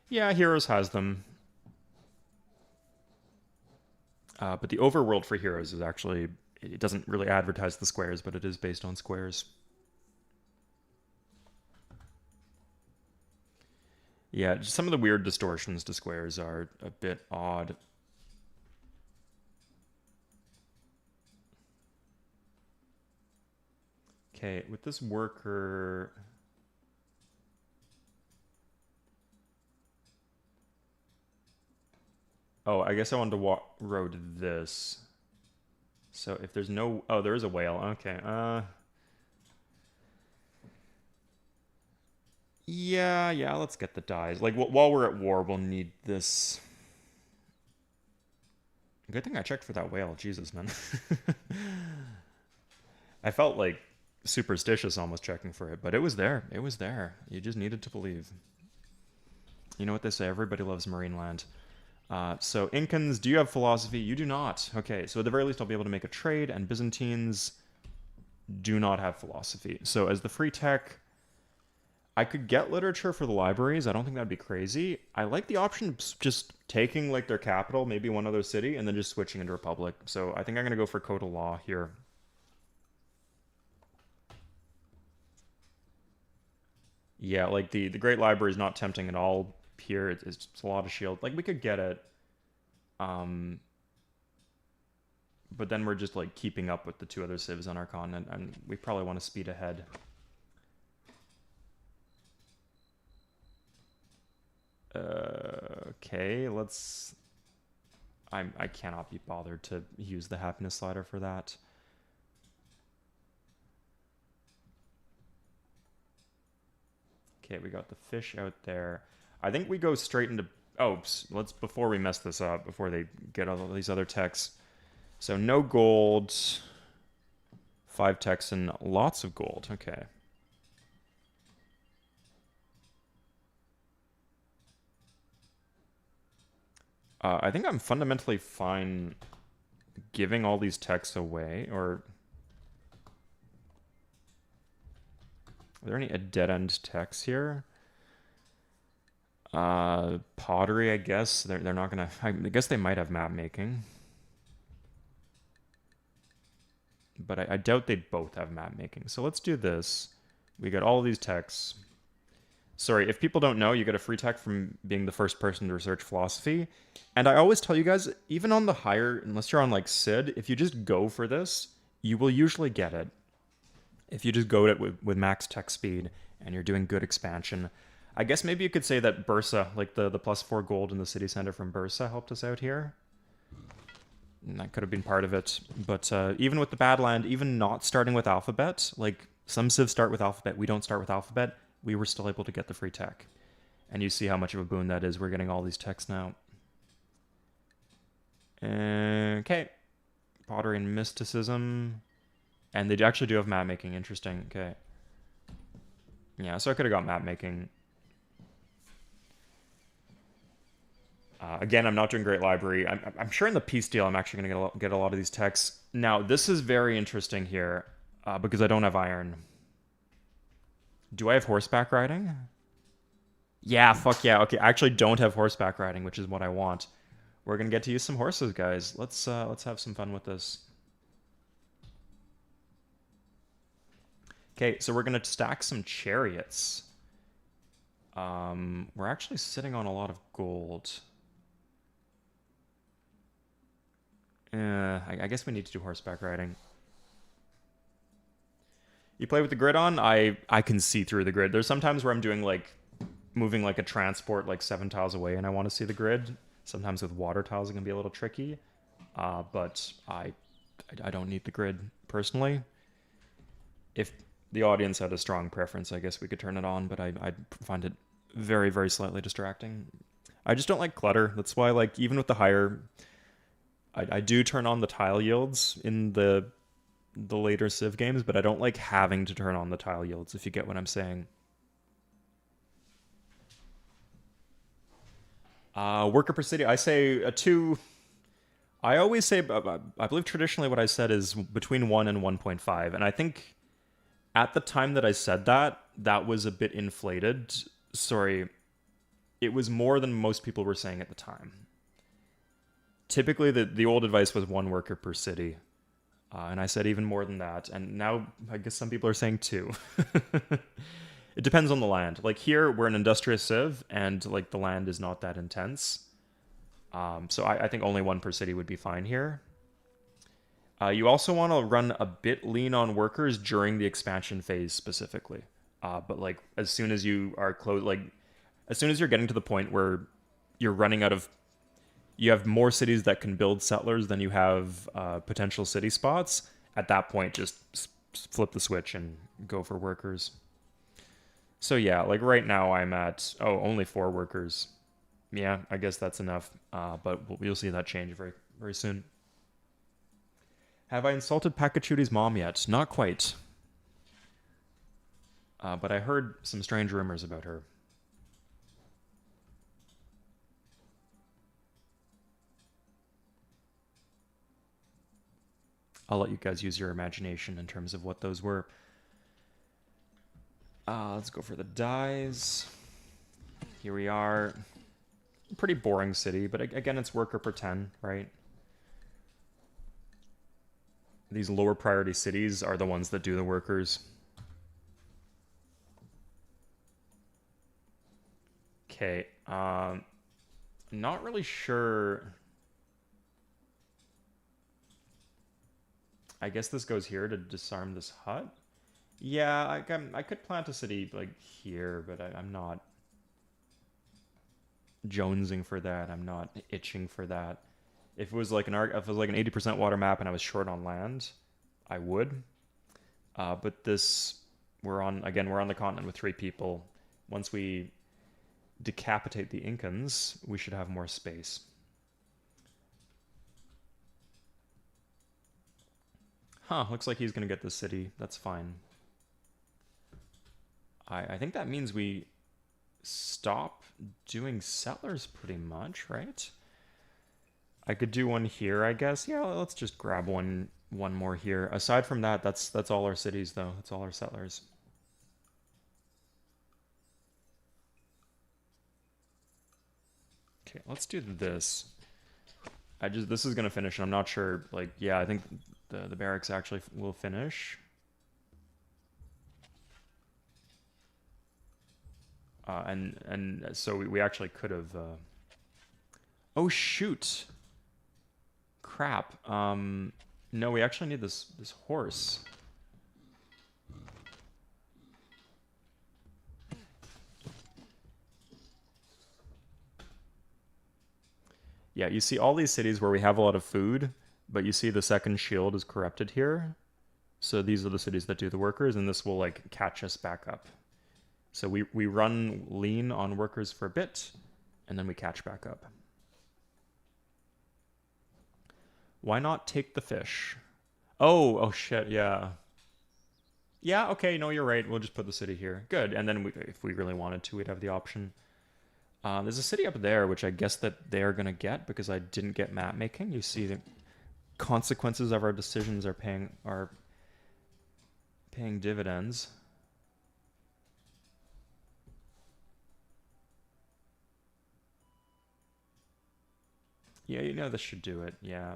A: Yeah, Heroes has them. But the overworld for Heroes is actually... It doesn't really advertise the squares, but it is based on squares. Yeah, just some of the weird distortions to squares are a bit odd. Okay, with this worker... Oh, I guess I wanted to road this. So if there's no... Oh, there is a whale. Okay, Yeah, let's get the dyes. Like, while we're at war, we'll need this. Good thing I checked for that whale. Jesus, man. I felt, like, superstitious almost checking for it, but it was there. It was there. You just needed to believe. You know what they say, everybody loves marine land. So, Incans, do you have philosophy? You do not. Okay, so at the very least I'll be able to make a trade, and Byzantines do not have philosophy. So, as the free tech... I could get literature for the libraries. I don't think that'd be crazy. I like the option of just taking like their capital, maybe one other city, and then just switching into Republic. So I think I'm going to go for Code of Law here. Yeah, like the Great Library is not tempting at all here. It's just a lot of shield. Like we could get it. But then we're just like keeping up with the 2 other civs on our continent, and we probably want to speed ahead. Okay, let's... I cannot be bothered to use the happiness slider for that. Okay, we got the fish out there. I think we go straight into... Oh, let's... Before we mess this up, before they get all these other techs. So no gold, 5 techs, and lots of gold. Okay. I think I'm fundamentally fine giving all these techs away, or... Are there any dead-end techs here? Pottery, I guess. They're not gonna... I guess they might have map making. But I doubt they both have map making. So let's do this. We got all these techs. Sorry, if people don't know, you get a free tech from being the first person to research philosophy. And I always tell you guys, even on the higher, unless you're on like Sid, if you just go for this, you will usually get it. If you just go at it with max tech speed and you're doing good expansion. I guess maybe you could say that Bursa, like the +4 gold in the city center from Bursa, helped us out here. And that could have been part of it. But even with the Badland, even not starting with Alphabet, like some civs start with Alphabet, we don't start with Alphabet, we were still able to get the free tech. And you see how much of a boon that is. We're getting all these techs now. Okay. Pottery and mysticism. And they actually do have map making. Interesting. Okay. Yeah, so I could have got map making. Again, I'm not doing great library. I'm sure in the peace deal, I'm actually going to get a lot of these texts. Now, this is very interesting here because I don't have iron. Do I have horseback riding? Yeah, fuck yeah. Okay, I actually don't have horseback riding, which is what I want. We're going to get to use some horses, guys. Let's have some fun with this. Okay, so we're going to stack some chariots. We're actually sitting on a lot of gold. I guess we need to do horseback riding. You play with the grid on? I can see through the grid. There's sometimes where I'm doing like moving like a transport like 7 tiles away and I want to see the grid. Sometimes with water tiles it can be a little tricky. But I don't need the grid personally. If the audience had a strong preference, I guess we could turn it on, but I find it very, very slightly distracting. I just don't like clutter. That's why, like, even with the higher, I do turn on the tile yields in the later Civ games, but I don't like having to turn on the tile yields, if you get what I'm saying. Worker per city, I say a 2. I always say, I believe traditionally what I said is between 1 and 1.5, and I think at the time that I said that, that was a bit inflated. Sorry, it was more than most people were saying at the time. Typically, the old advice was 1 worker per city. And I said even more than that. And now, I guess some people are saying 2. It depends on the land. Like here, we're an industrious civ, and like the land is not that intense. So I think only 1 per city would be fine here. You also want to run a bit lean on workers during the expansion phase specifically. But like as soon as you are close, like as soon as you're getting to the point where you're running out of, you have more cities that can build settlers than you have potential city spots. At that point, just flip the switch and go for workers. So yeah, like right now I'm at, only 4 workers. Yeah, I guess that's enough. But you'll see that change very, very soon. Have I insulted Pakachuti's mom yet? Not quite. But I heard some strange rumors about her. I'll let you guys use your imagination in terms of what those were. Let's go for the dies. Here we are. Pretty boring city, but again, it's worker per 10, right? These lower priority cities are the ones that do the workers. Okay, not really sure. I guess this goes here to disarm this hut. Yeah, I could plant a city like here, but I'm not jonesing for that. I'm not itching for that. If it was like if it was like an 80% water map and I was short on land, I would. But this, we're on the continent with 3 people. Once we decapitate the Incans, we should have more space. Huh, looks like he's gonna get this city. That's fine. I think that means we stop doing settlers pretty much, right? I could do one here, I guess. Yeah, let's just grab one more here. Aside from that, that's all our cities though. That's all our settlers. Okay, let's do this. This is gonna finish, and I'm not sure. Like, yeah, I think the barracks actually will finish. And so we actually could have. Oh shoot! Crap. No, we actually need this horse. Yeah, you see all these cities where we have a lot of food, but you see the second shield is corrupted here. So these are the cities that do the workers, and this will like catch us back up. So we run lean on workers for a bit, and then we catch back up. Why not take the fish? Oh shit, yeah. Yeah, okay, no, you're right. We'll just put the city here. Good, and then if we really wanted to, we'd have the option. There's a city up there, which I guess that they're going to get because I didn't get map making. You see the consequences of our decisions are paying dividends. Yeah, you know this should do it. Yeah.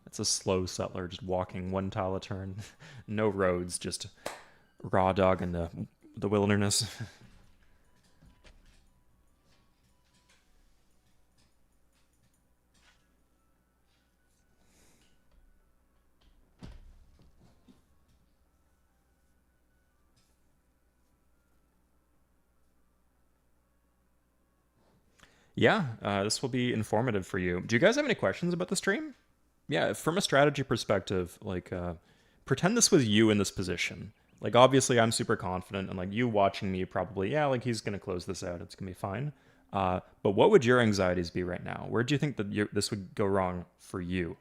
A: It's a slow settler just walking one tile a turn. No roads, just raw dog in the wilderness. Yeah, this will be informative for you. Do you guys have any questions about the stream? Yeah, from a strategy perspective, like pretend this was you in this position. Like obviously I'm super confident and like you watching me probably, yeah, like he's gonna close this out. It's gonna be fine. But what would your anxieties be right now? Where do you think that this would go wrong for you?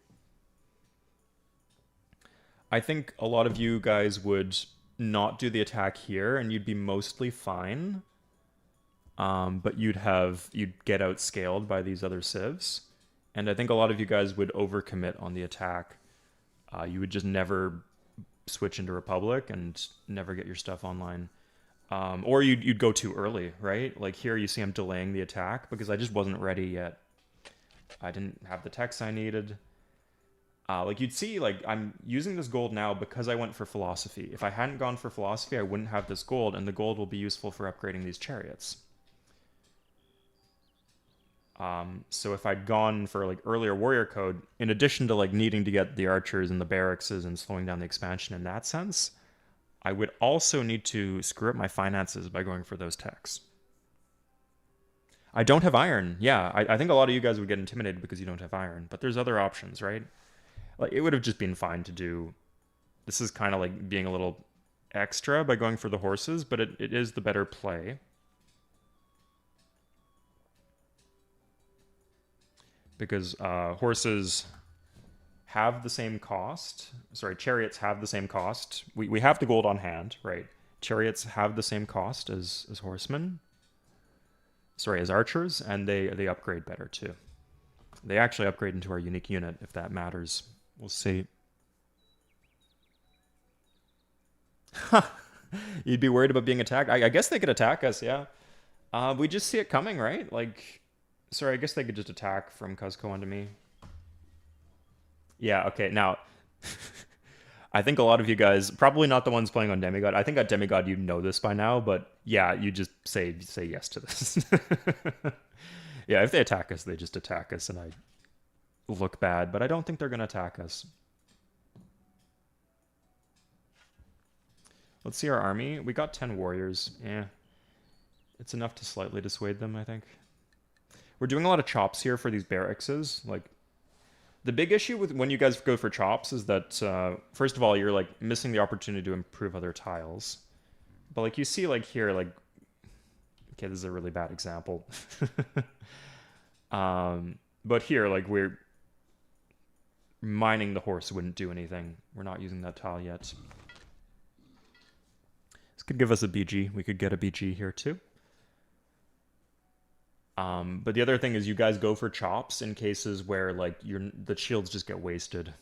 A: I think a lot of you guys would not do the attack here and you'd be mostly fine. But you'd get outscaled by these other civs. And I think a lot of you guys would overcommit on the attack. You would just never switch into Republic and never get your stuff online. Or you'd go too early, right? Like here you see I'm delaying the attack because I just wasn't ready yet. I didn't have the techs I needed. Like you'd see, like I'm using this gold now because I went for philosophy. If I hadn't gone for philosophy, I wouldn't have this gold, and the gold will be useful for upgrading these chariots. So if I'd gone for like earlier warrior code, in addition to like needing to get the archers and the barracks and slowing down the expansion in that sense, I would also need to screw up my finances by going for those techs. I don't have iron. Yeah, I think a lot of you guys would get intimidated because you don't have iron, but there's other options, right? Like it would have just been fine to do. This is kind of like being a little extra by going for the horses, but it is the better play. Because horses have the same cost. Sorry, chariots have the same cost. We have the gold on hand, right? Chariots have the same cost as horsemen. Sorry, as archers, and they upgrade better too. They actually upgrade into our unique unit if that matters. We'll see. You'd be worried about being attacked. I guess they could attack us, yeah. We just see it coming, right? Like, sorry, I guess they could just attack from Cuzco onto me. Yeah, okay, now, I think a lot of you guys, probably not the ones playing on Demigod. I think at Demigod you know this by now, but yeah, you just say yes to this. Yeah, if they attack us, they just attack us, and I look bad, but I don't think they're going to attack us. Let's see our army. We got 10 warriors. Yeah. It's enough to slightly dissuade them, I think. We're doing a lot of chops here for these barracks. Like, the big issue with when you guys go for chops is that, first of all, you're, like, missing the opportunity to improve other tiles. But, like, you see, like, here, like... Okay, this is a really bad example. But here, like, we're... Mining the horse wouldn't do anything. We're not using that tile yet. This could give us a BG. We could get a BG here, too. But the other thing is you guys go for chops in cases where like the shields just get wasted.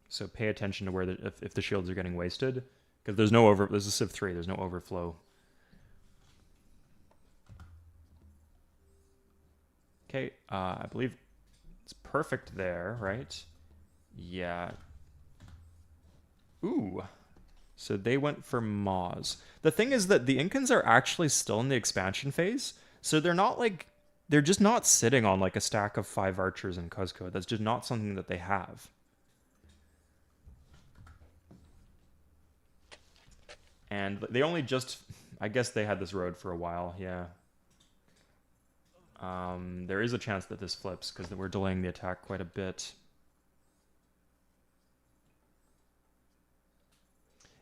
A: So pay attention to where if the shields are getting wasted, because there's a Civ 3, there's no overflow. Okay, I believe it's perfect there, right? Yeah. Ooh. So they went for Maz. The thing is that the Incans are actually still in the expansion phase, so they're not like they're just not sitting on like a stack of 5 archers in Cuzco. That's just not something that they have. And they only just, I guess they had this road for a while, yeah. There is a chance that this flips because we're delaying the attack quite a bit.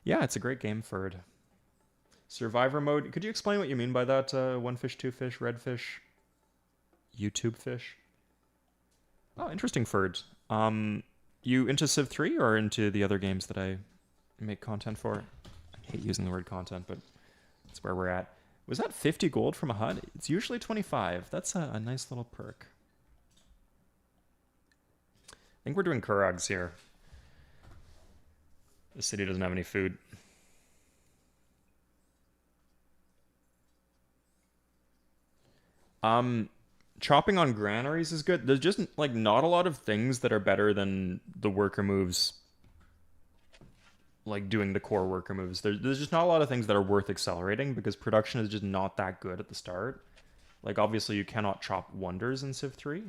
A: Yeah, it's a great game, Ferd. Survivor mode. Could you explain what you mean by that? One fish, two fish, red fish, YouTube fish. Oh, interesting, Ferd. You into Civ 3 or into the other games that I make content for? I hate using the word content, but that's where we're at. Was that 50 gold from a HUD? It's usually 25. That's a nice little perk. I think we're doing Kurags here. The city doesn't have any food. Chopping on granaries is good. There's just like not a lot of things that are better than the worker moves. Like doing the core worker moves. There's just not a lot of things that are worth accelerating because production is just not that good at the start. Like obviously you cannot chop wonders in Civ 3.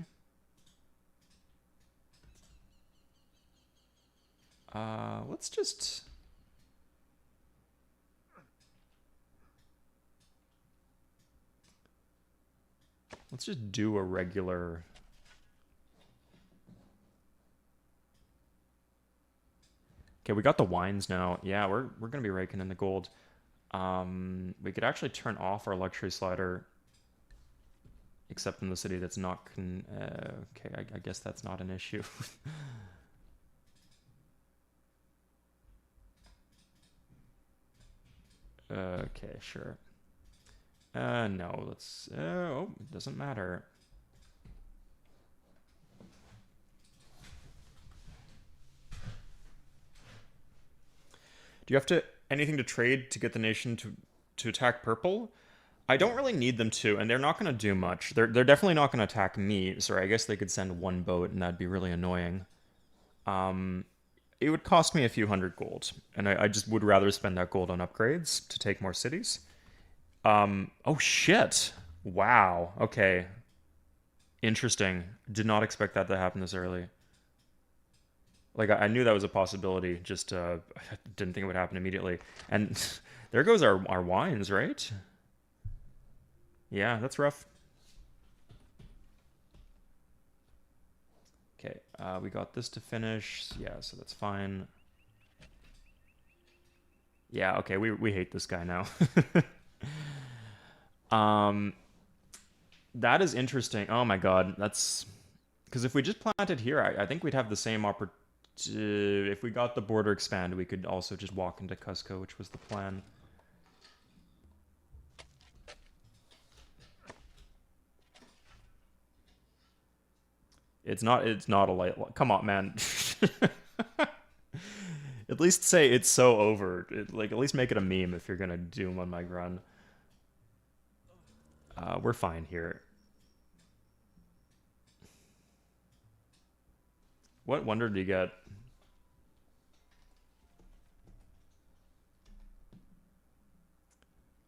A: Let's just... Let's just do a regular... Okay, we got the wines now. Yeah, we're gonna be raking in the gold. We could actually turn off our luxury slider, except in the city that's not. Okay, I guess that's not an issue. Okay, sure. No, let's. Oh, it doesn't matter. Do you have to anything to trade to get the nation to attack purple? I don't really need them to, and they're not going to do much. They're definitely not going to attack me. Sorry, I guess they could send one boat, and that'd be really annoying. It would cost me a few hundred gold, and I just would rather spend that gold on upgrades to take more cities. Oh shit! Wow. Okay. Interesting. Did not expect that to happen this early. Like I knew that was a possibility, just didn't think it would happen immediately. And there goes our wines, right? Yeah, that's rough. Okay, we got this to finish. Yeah, so that's fine. Yeah, okay, we hate this guy now. That is interesting. Oh my god, that's because if we just planted here, I think we'd have the same opportunity. If we got the border expanded, we could also just walk into Cusco, which was the plan. It's not a light. Come on, man. At least say it's so over. Like at least make it a meme if you're gonna doom on my run. We're fine here. What wonder do you get?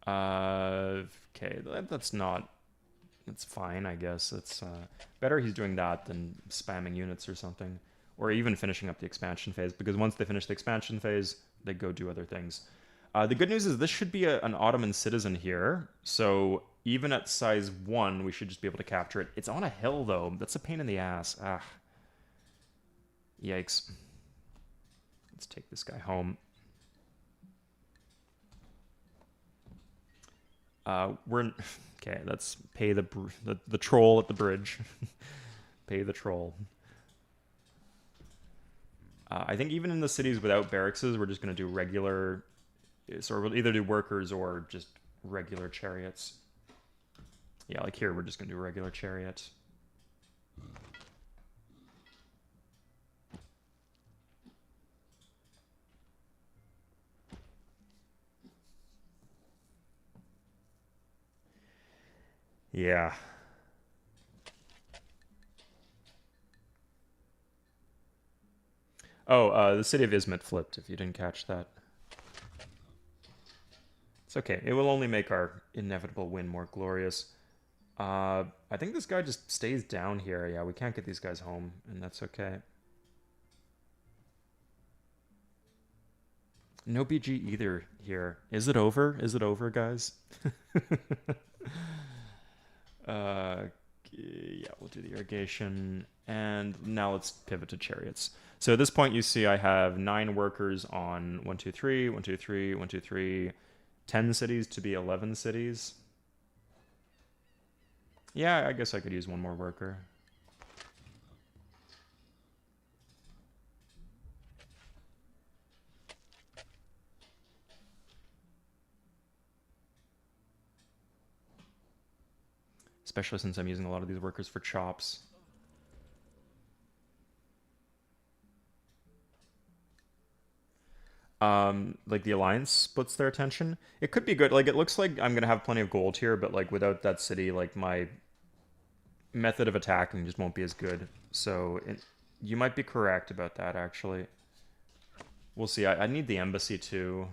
A: Okay, that's not... That's fine, I guess. It's better he's doing that than spamming units or something. Or even finishing up the expansion phase, because once they finish the expansion phase, they go do other things. The good news is this should be an Ottoman citizen here, so even at size 1, we should just be able to capture it. It's on a hill, though. That's a pain in the ass. Ah. Yikes. Let's take this guy home. We're... Okay, let's pay the troll at the bridge. Pay the troll. I think even in the cities without barracks, we're just going to do regular... So we'll either do workers or just regular chariots. Yeah, like here, we're just going to do a regular chariot. Yeah. Oh, the city of Izmit flipped, if you didn't catch that. It's okay. It will only make our inevitable win more glorious. I think this guy just stays down here. Yeah, we can't get these guys home, and that's okay. No BG either here. Is it over? Is it over, guys? uh, yeah, we'll do the irrigation. And now let's pivot to chariots. So at this point, you see I have 9 workers on 1, 2, 3, 1, 2, 3, 1, 2, 3, 10 cities to be 11 cities. Yeah, I guess I could use one more worker. Especially since I'm using a lot of these workers for chops. Like the alliance splits their attention. It could be good. Like it looks like I'm gonna have plenty of gold here, but like without that city, like my method of attacking just won't be as good. So you might be correct about that, actually. We'll see. I need the embassy too.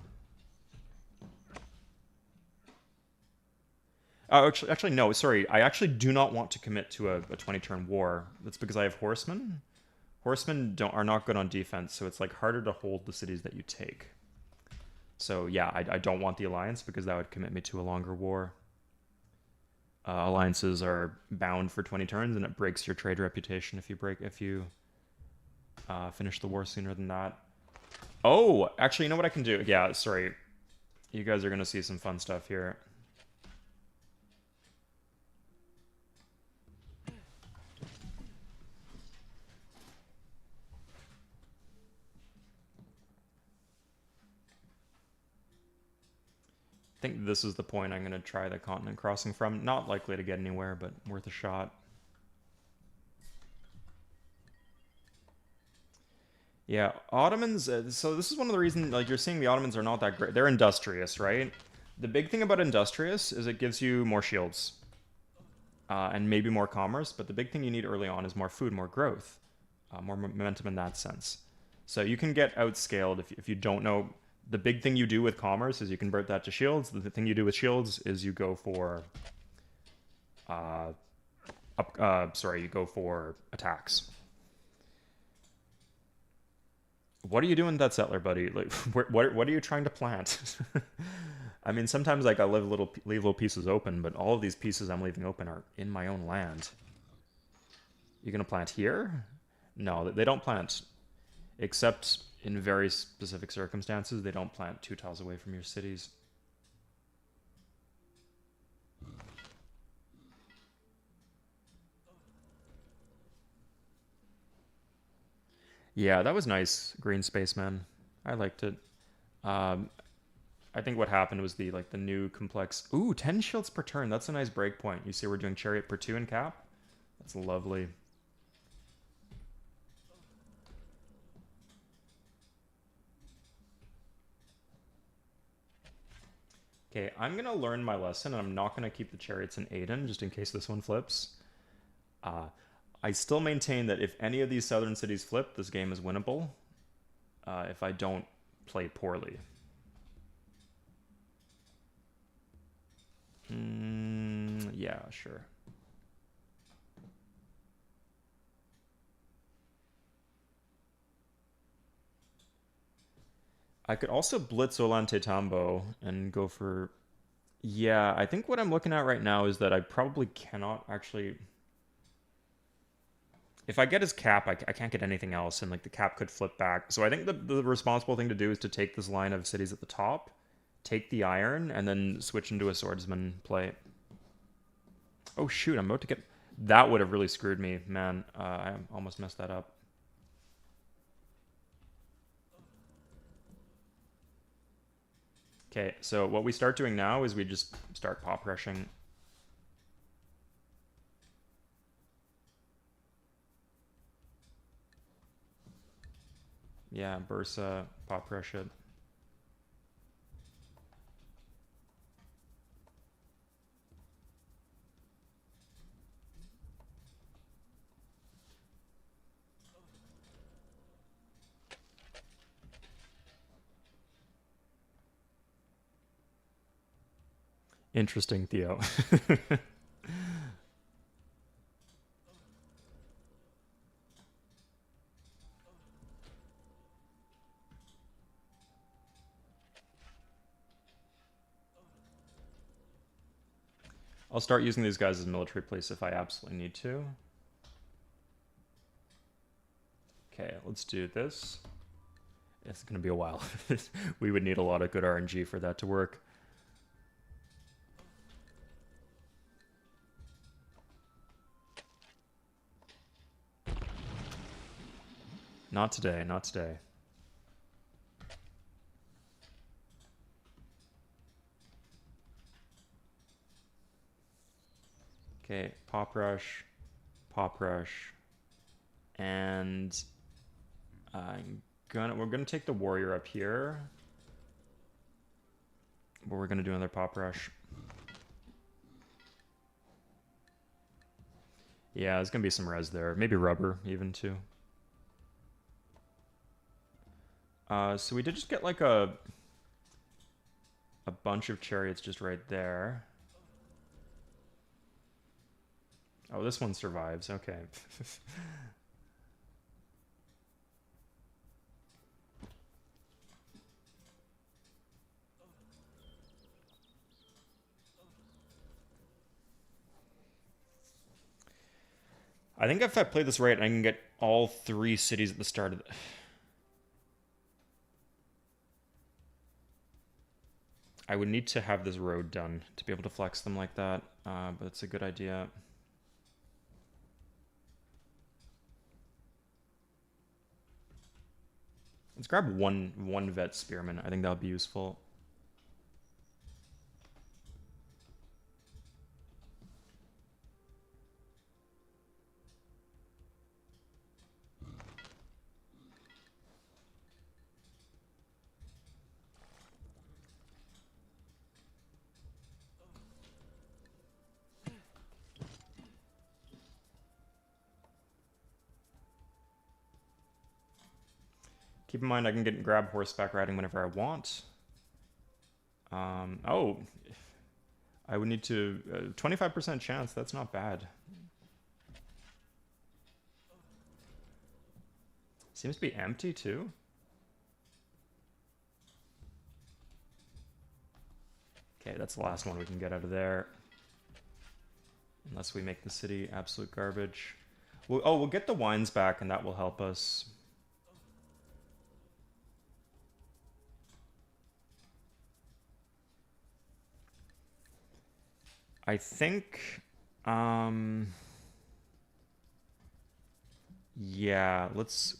A: Oh, actually, no. Sorry, I actually do not want to commit to a 20-turn war. That's because I have horsemen. Horsemen are not good on defense, so it's like harder to hold the cities that you take. So yeah, I don't want the alliance because that would commit me to a longer war. Alliances are bound for 20 turns, and it breaks your trade reputation if you finish the war sooner than that. Oh, actually, you know what I can do? Yeah, sorry. You guys are gonna see some fun stuff here. I think this is the point I'm going to try the continent crossing from. Not likely to get anywhere, but worth a shot. Yeah, Ottomans, so this is one of the reasons, like, you're seeing the Ottomans are not that great. They're industrious, right? The big thing about industrious is it gives you more shields. And maybe more commerce, but the big thing you need early on is more food, more growth. More momentum in that sense. So you can get outscaled if you don't know. The big thing you do with commerce is you convert that to shields. The thing you do with shields is you go for you go for attacks. What are you doing with that settler, buddy? Like, what are you trying to plant? I mean, sometimes like I leave little pieces open, but all of these pieces I'm leaving open are in my own land. You gonna plant here? No, they don't plant, except in very specific circumstances. They don't plant 2 tiles away from your cities. Yeah, that was nice, Green Spaceman. I liked it. Um, I think what happened was the new complex. Ooh, 10 shields per turn. That's a nice breakpoint. You see, we're doing chariot per 2 in cap. That's lovely. Okay, I'm gonna learn my lesson, and I'm not gonna keep the chariots in Aden just in case this one flips. Uh, I still maintain that if any of these southern cities flip, this game is winnable. If I don't play poorly. Yeah, sure. I could also blitz Olante Tambo and go for... Yeah, I think what I'm looking at right now is that I probably cannot actually... If I get his cap, I can't get anything else, and like the cap could flip back. So I think the responsible thing to do is to take this line of cities at the top, take the iron, and then switch into a swordsman play. Oh shoot, I'm about to get... That would have really screwed me, man. I almost messed that up. Okay, so what we start doing now is we just start pop rushing. Yeah, Bursa, pop rush it. Interesting, Theo. I'll start using these guys as military police if I absolutely need to. Okay, let's do this. It's going to be a while. We would need a lot of good RNG for that to work. Not today, not today. Okay, Pop Rush, and we're gonna take the warrior up here. But we're gonna do another Pop Rush. Yeah, there's gonna be some res there. Maybe rubber even too. So we did just get like a bunch of chariots just right there. Oh, this one survives. Okay. I think if I play this right, I can get all 3 cities at the start of the... I would need to have this road done to be able to flex them like that, but it's a good idea. Let's grab one vet spearman. I think that would be useful. Keep in mind I can grab horseback riding whenever I want. Oh, I would need to 25% chance. That's not bad. Seems to be empty too. Okay, that's the last one we can get out of there. Unless we make the city absolute garbage. We'll get the wines back and that will help us. I think, yeah,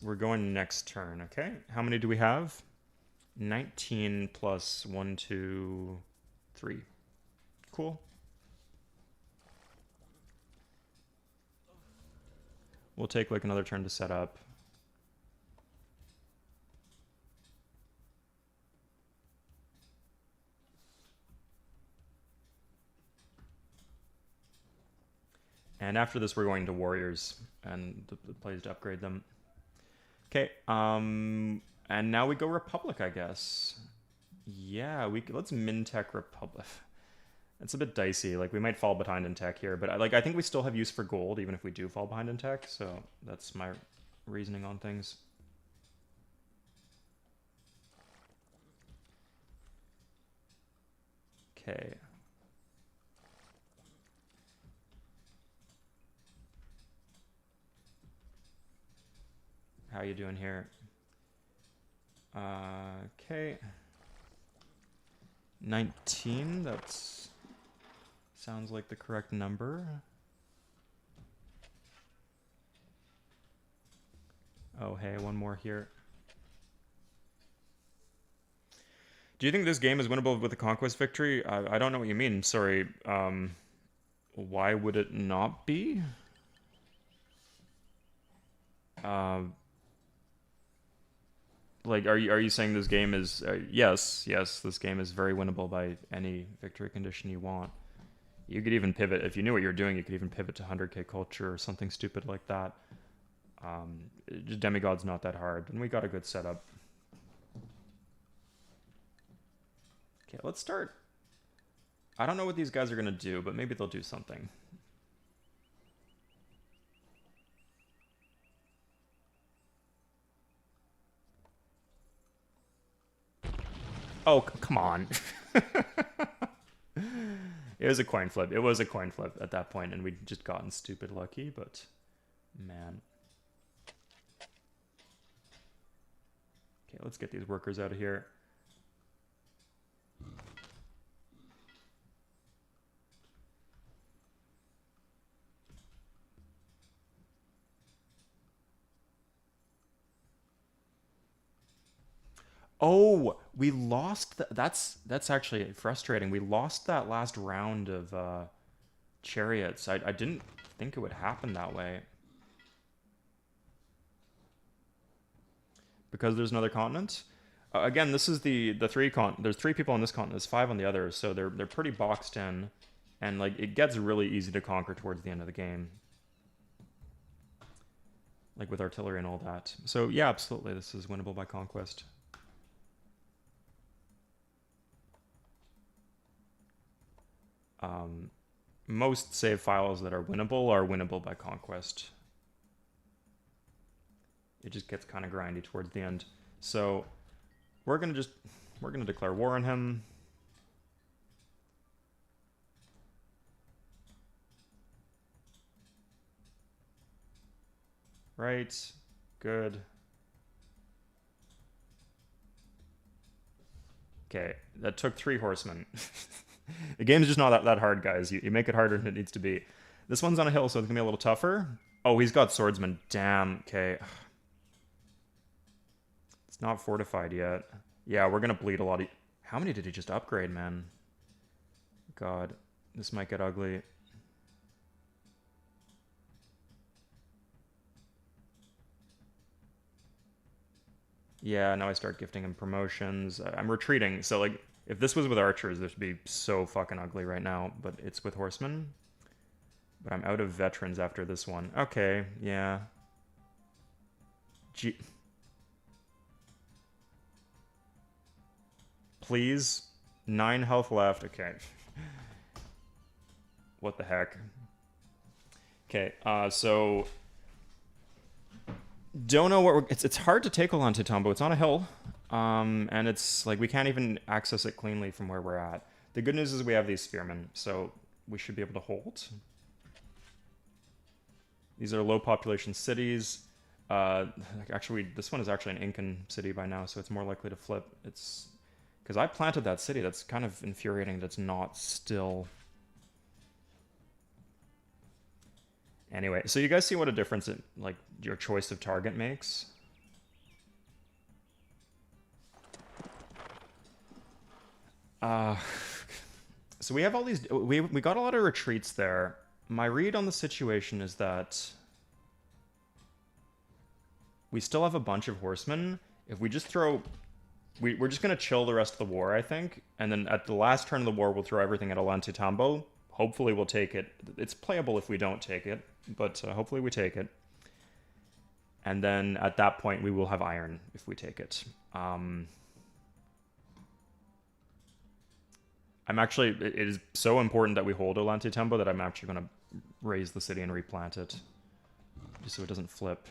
A: we're going next turn, okay? How many do we have? 19 plus 1, 2, 3. Cool. We'll take like another turn to set up. And after this, we're going to warriors and the plays to upgrade them. Okay, and now we go Republic, I guess. Yeah, let's min-tech Republic. It's a bit dicey. Like, we might fall behind in tech here, but I think we still have use for gold, even if we do fall behind in tech, so that's my reasoning on things. Okay. How you doing here? Okay. 19, that's... sounds like the correct number. Oh, hey, one more here. Do you think this game is winnable with a conquest victory? I don't know what you mean. Sorry. Why would it not be? Like, are you saying this game is... yes, this game is very winnable by any victory condition you want. You could even pivot. If you knew what you're doing, you could even pivot to 100k culture or something stupid like that. Demigod's not that hard. And we got a good setup. Okay, let's start I don't know what these guys are going to do, but maybe they'll do something. Oh, come on. It was a coin flip. It was a coin flip at that point, and we'd just gotten stupid lucky, but man. Okay, let's get these workers out of here. Oh, we lost. That's actually frustrating. We lost that last round of chariots. I didn't think it would happen that way. Because there's another continent. Again, this is the three There's 3 people on this continent. There's 5 on the others, so they're pretty boxed in, and like it gets really easy to conquer towards the end of the game. Like with artillery and all that. So yeah, absolutely, this is winnable by conquest. Most save files that are winnable by conquest. It just gets kind of grindy towards the end. So we're gonna declare war on him. Right, good. Okay, that took 3 horsemen. The game's just not that hard, guys. You make it harder than it needs to be. This one's on a hill, so it's gonna be a little tougher. Oh, he's got swordsmen. Damn. Okay. It's not fortified yet. Yeah, we're gonna bleed a lot. How many did he just upgrade, man? God, this might get ugly. Yeah, now I start gifting him promotions. I'm retreating, so like, if this was with archers, this would be so fucking ugly right now, but it's with horsemen. But I'm out of veterans after this one. Okay, yeah. Please? 9 health left. Okay. What the heck? Okay, so... Don't know what we're... It's hard to take Ollantaytambo. It's on a hill. And it's like we can't even access it cleanly from where we're at. The good news is we have these spearmen, so we should be able to hold. These are low population cities. Actually, this one is actually an Incan city by now, so it's more likely to flip. It's because I planted that city. That's kind of infuriating that it's not still. Anyway, so you guys see what a difference it, like, your choice of target makes? So we have all these... We got a lot of retreats there. My read on the situation is that we still have a bunch of horsemen. If we just throw... We're just going to chill the rest of the war, I think. And then at the last turn of the war, we'll throw everything at Ollantaytambo. Hopefully we'll take it. It's playable if we don't take it, but hopefully we take it. And then at that point, we will have iron if we take it. I'm actually... It is so important that we hold Ollantaytambo that I'm actually going to raise the city and replant it. Just so it doesn't flip.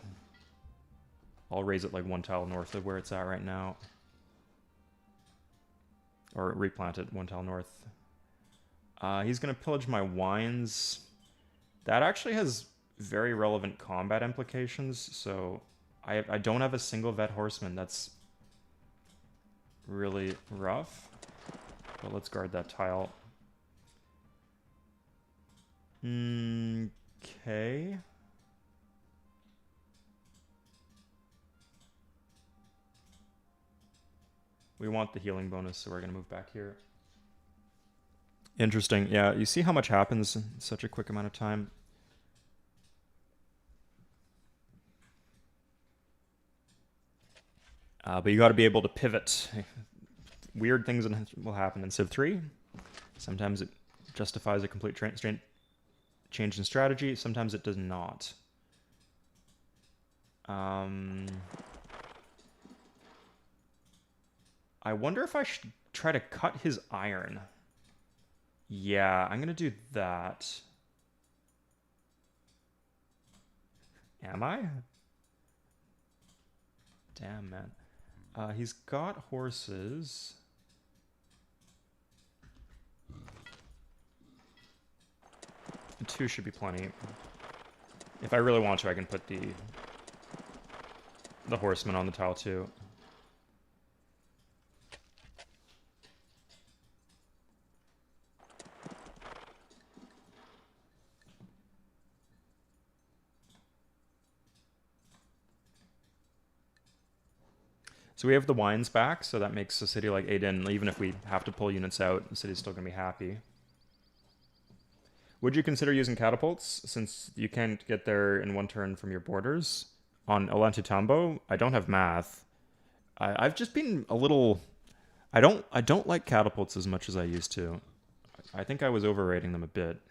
A: I'll raise it like 1 tile north of where it's at right now. Or replant it 1 tile north. He's going to pillage my wines. That actually has very relevant combat implications, so I don't have a single vet horseman. That's really rough. But let's guard that tile. Okay. We want the healing bonus, so we're going to move back here. Interesting. Yeah, you see how much happens in such a quick amount of time? But you got to be able to pivot. Weird things will happen in Civ 3. Sometimes it justifies a complete change in strategy. Sometimes it does not. I wonder if I should try to cut his iron. Yeah, I'm gonna do that. Am I? Damn, man. He's got horses. Two should be plenty. If I really want to, I can put the horseman on the tile too. So we have the wines back, so that makes the city like Aden, even if we have to pull units out, the city's still going to be happy. Would you consider using catapults, since you can't get there in one turn from your borders? On Ollantaytambo, I don't have math. I've just been a little... I don't like catapults as much as I used to. I think I was overrating them a bit.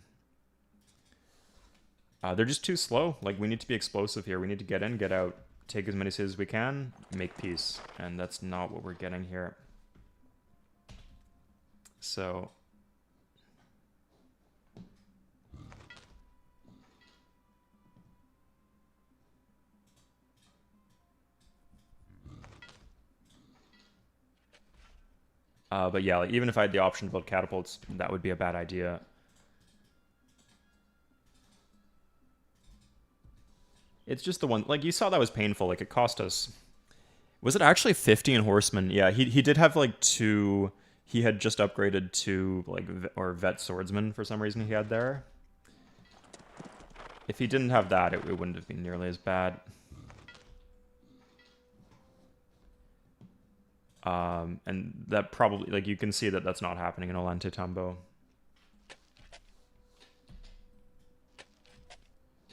A: They're just too slow. Like, we need to be explosive here. We need to get in, get out, take as many cities as we can, make peace. And that's not what we're getting here. So... but yeah, like, even if I had the option to build catapults, that would be a bad idea. It's just the one, like, you saw that was painful. Like, it cost us... Was it actually 50 in horsemen? Yeah, he did have, like, 2... He had just upgraded to, like, or vet swordsman for some reason he had there. If he didn't have that, it wouldn't have been nearly as bad. And that probably, like, you can see that that's not happening in Ollantaytambo.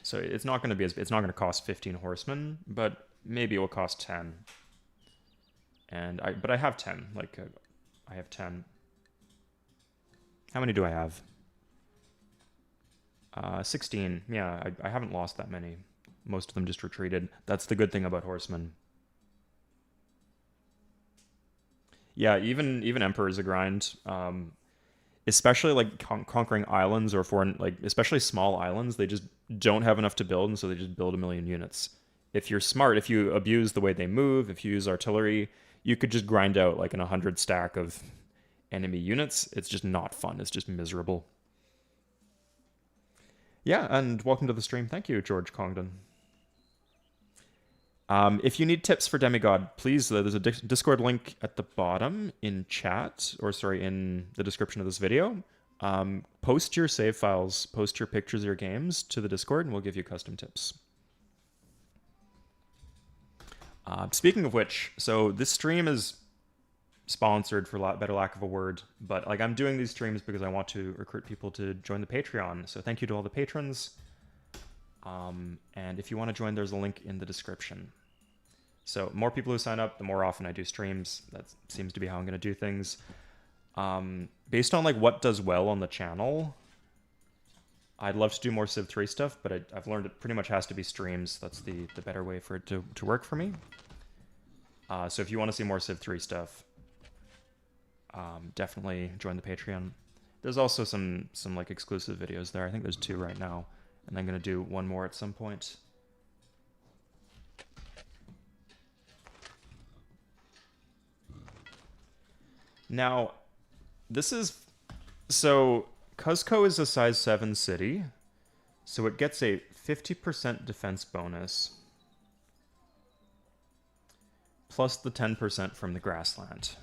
A: So it's not going to be it's not going to cost 15 horsemen, but maybe it will cost 10. And but I have 10. Like, I have 10. How many do I have? 16. Yeah, I haven't lost that many. Most of them just retreated. That's the good thing about horsemen. Yeah, even Emperor is a grind. Especially like conquering islands or foreign, like especially small islands, they just don't have enough to build, and so they just build a million units. If you're smart, if you abuse the way they move, if you use artillery, you could just grind out like an 100 stack of enemy units. It's just not fun. It's just miserable. Yeah, and welcome to the stream. Thank you, George Congdon. If you need tips for Demigod, please, there's a Discord link at the bottom in chat, or sorry, in the description of this video. Post your save files, post your pictures of your games to the Discord, and we'll give you custom tips. Speaking of which, so this stream is sponsored, for better lack of a word, but like I'm doing these streams because I want to recruit people to join the Patreon. So thank you to all the patrons. And if you want to join, there's a link in the description. So more people who sign up, the more often I do streams. That seems to be how I'm going to do things. Based on like what does well on the channel, I'd love to do more Civ 3 stuff, but I've learned it pretty much has to be streams. That's the better way for it to work for me. So if you want to see more Civ 3 stuff, definitely join the Patreon. There's also some like exclusive videos there. I think there's 2 right now. And I'm going to do one more at some point. Now, this is... So, Cuzco is a size 7 city. So it gets a 50% defense bonus. Plus the 10% from the grassland.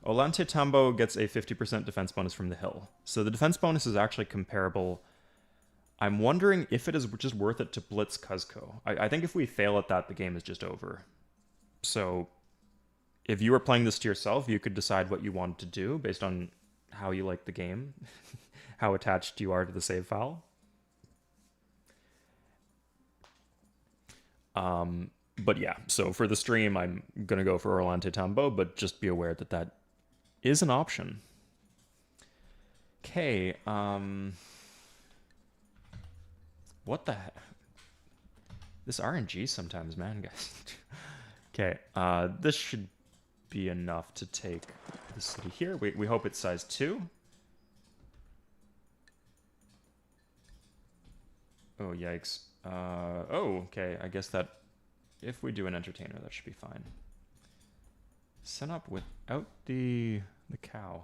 A: Ollantaytambo gets a 50% defense bonus from the hill. So the defense bonus is actually comparable. I'm wondering if it is just worth it to blitz Cuzco. I think if we fail at that, the game is just over. So, if you were playing this to yourself, you could decide what you wanted to do based on how you like the game, how attached you are to the save file. But yeah, so for the stream, I'm going to go for Ollantaytambo, but just be aware that that is an option. Okay, what the heck? This RNG sometimes, man, guys. Okay, this should be enough to take the city here. We hope it's size 2. Oh, yikes. Oh, okay. I guess that if we do an entertainer, that should be fine. Set up without the cow.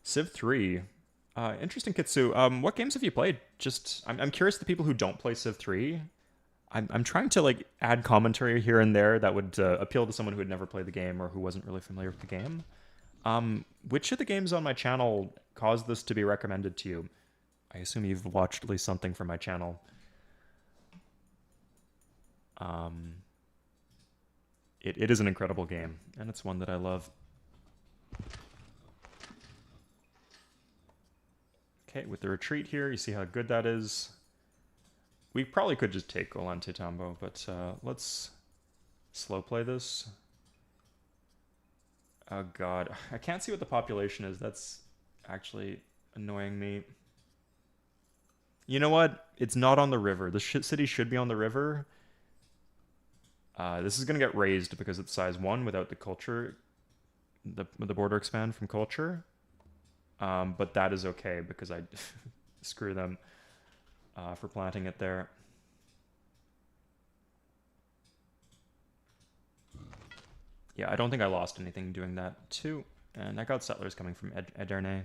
A: Civ 3. Interesting, Kitsu. What games have you played? Just, I'm curious the people who don't play Civ 3. I'm trying to like add commentary here and there that would appeal to someone who had never played the game or who wasn't really familiar with the game. Which of the games on my channel caused this to be recommended to you? I assume you've watched at least something from my channel. It is an incredible game, and it's one that I love. Okay, with the retreat here, you see how good that is. We probably could just take Olante Tambo, but let's slow play this. Oh god, I can't see what the population is. That's actually annoying me. You know what? It's not on the river. The city should be on the river. This is going to get raised because it's size 1 without the culture, the border expand from culture. But that is okay because I screw them for planting it there. Yeah, I don't think I lost anything doing that too. And I got settlers coming from Edernay.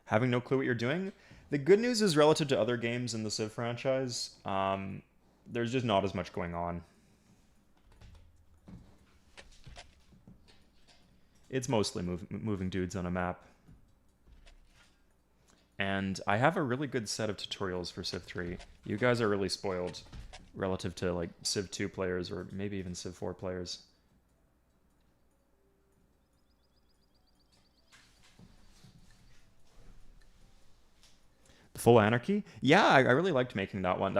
A: Having no clue what you're doing? The good news is relative to other games in the Civ franchise, there's just not as much going on. It's mostly moving dudes on a map. And I have a really good set of tutorials for Civ 3. You guys are really spoiled relative to like Civ 2 players or maybe even Civ 4 players. The Full Anarchy? Yeah, I really liked making that one.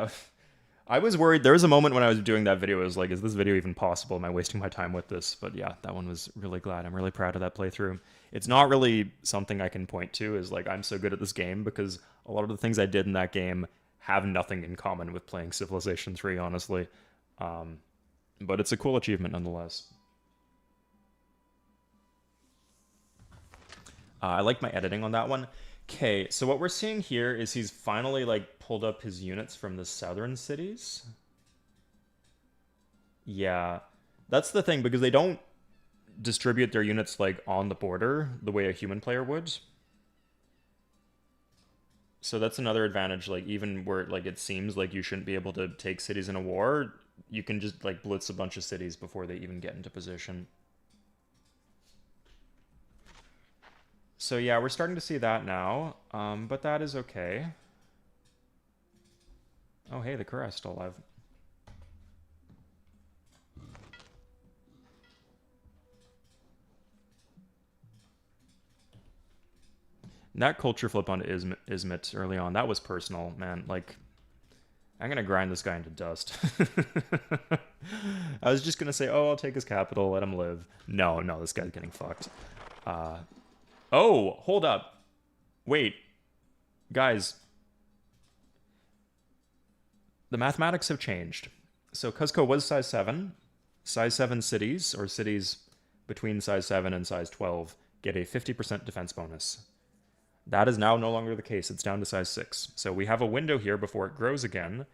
A: I was worried. There was a moment when I was doing that video, I was like, is this video even possible? Am I wasting my time with this? But yeah, that one was really glad. I'm really proud of that playthrough. It's not really something I can point to as like, I'm so good at this game because a lot of the things I did in that game have nothing in common with playing Civilization 3, honestly. But it's a cool achievement nonetheless. I like my editing on that one. Okay, so what we're seeing here is he's finally like pulled up his units from the southern cities. Yeah, that's the thing because they don't distribute their units like on the border the way a human player would. So that's another advantage, like even where like it seems like you shouldn't be able to take cities in a war, you can just like blitz a bunch of cities before they even get into position. So yeah, we're starting to see that now, but that is okay. Oh hey, the Kura's still alive. And that culture flip onto Izmit early on, that was personal, man. Like, I'm gonna grind this guy into dust. I was just gonna say, oh, I'll take his capital, let him live. No, this guy's getting fucked. Oh, hold up. Wait. Guys. The mathematics have changed. So Cuzco was size 7. Size 7 cities, or cities between size 7 and size 12, get a 50% defense bonus. That is now no longer the case. It's down to size 6. So we have a window here before it grows again,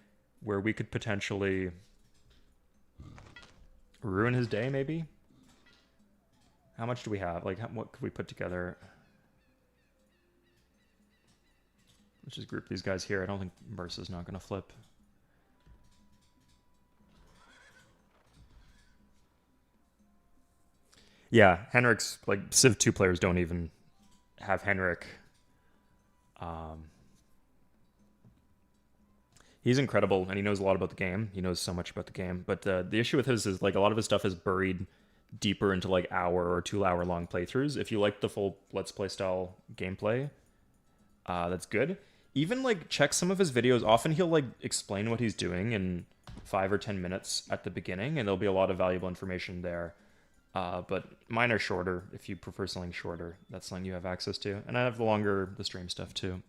A: where we could potentially ruin his day, maybe? How much do we have? Like, what could we put together? Let's just group these guys here. I don't think Bursa's not going to flip. Yeah, Henrik's, like, Civ 2 players don't even have Henrik. He's incredible, and he knows a lot about the game. He knows so much about the game. But the issue with his is, like, a lot of his stuff is buried deeper into, like, hour or 2 hour long playthroughs. If you like the full Let's Play style gameplay, that's good. Even, like, check some of his videos. Often he'll, like, explain what he's doing in 5 or 10 minutes at the beginning, and there'll be a lot of valuable information there. But mine are shorter. If you prefer something shorter, that's something you have access to. And I have the stream stuff too.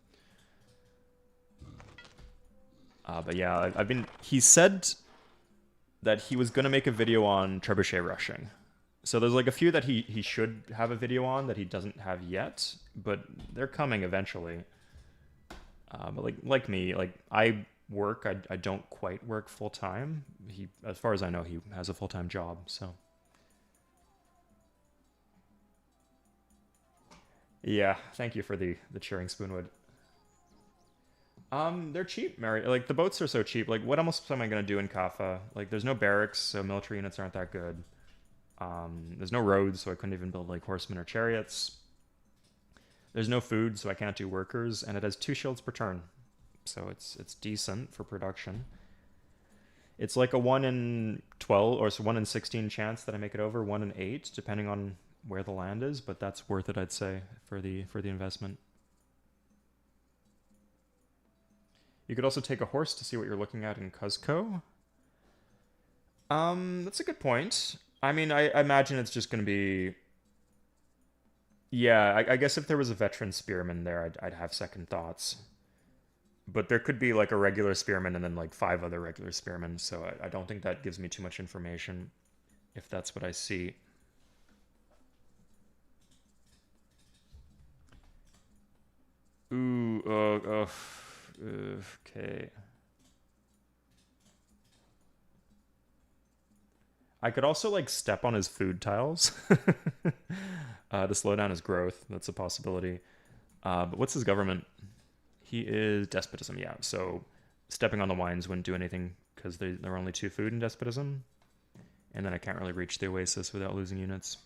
A: But yeah, he said that he was gonna make a video on trebuchet rushing. So there's like a few that he should have a video on that he doesn't have yet, but they're coming eventually. But like me, like I work, I don't quite work full time. He, as far as I know, he has a full-time job. So yeah, thank you for the cheering, Spoonwood. They're cheap, Mary. Like the boats are so cheap. Like what else am I gonna do in Kaffa? Like there's no barracks, so military units aren't that good. There's no roads, so I couldn't even build like horsemen or chariots. There's no food, so I can't do workers, and it has 2 shields per turn, so it's decent for production. It's like a 1 in 12, or so 1 in 16 chance that I make it over, 1 in 8, depending on where the land is, but that's worth it, I'd say, for the investment. You could also take a horse to see what you're looking at in Cuzco. That's a good point. I mean, I imagine it's just going to be... Yeah, I guess if there was a veteran spearman there, I'd have second thoughts. But there could be like a regular spearman and then like 5 other regular spearmen, so I don't think that gives me too much information, if that's what I see. Ooh, okay. I could also like step on his food tiles to slow down his growth. That's a possibility. But what's his government? He is despotism, yeah. So stepping on the wines wouldn't do anything because there are only 2 food in despotism. And then I can't really reach the oasis without losing units.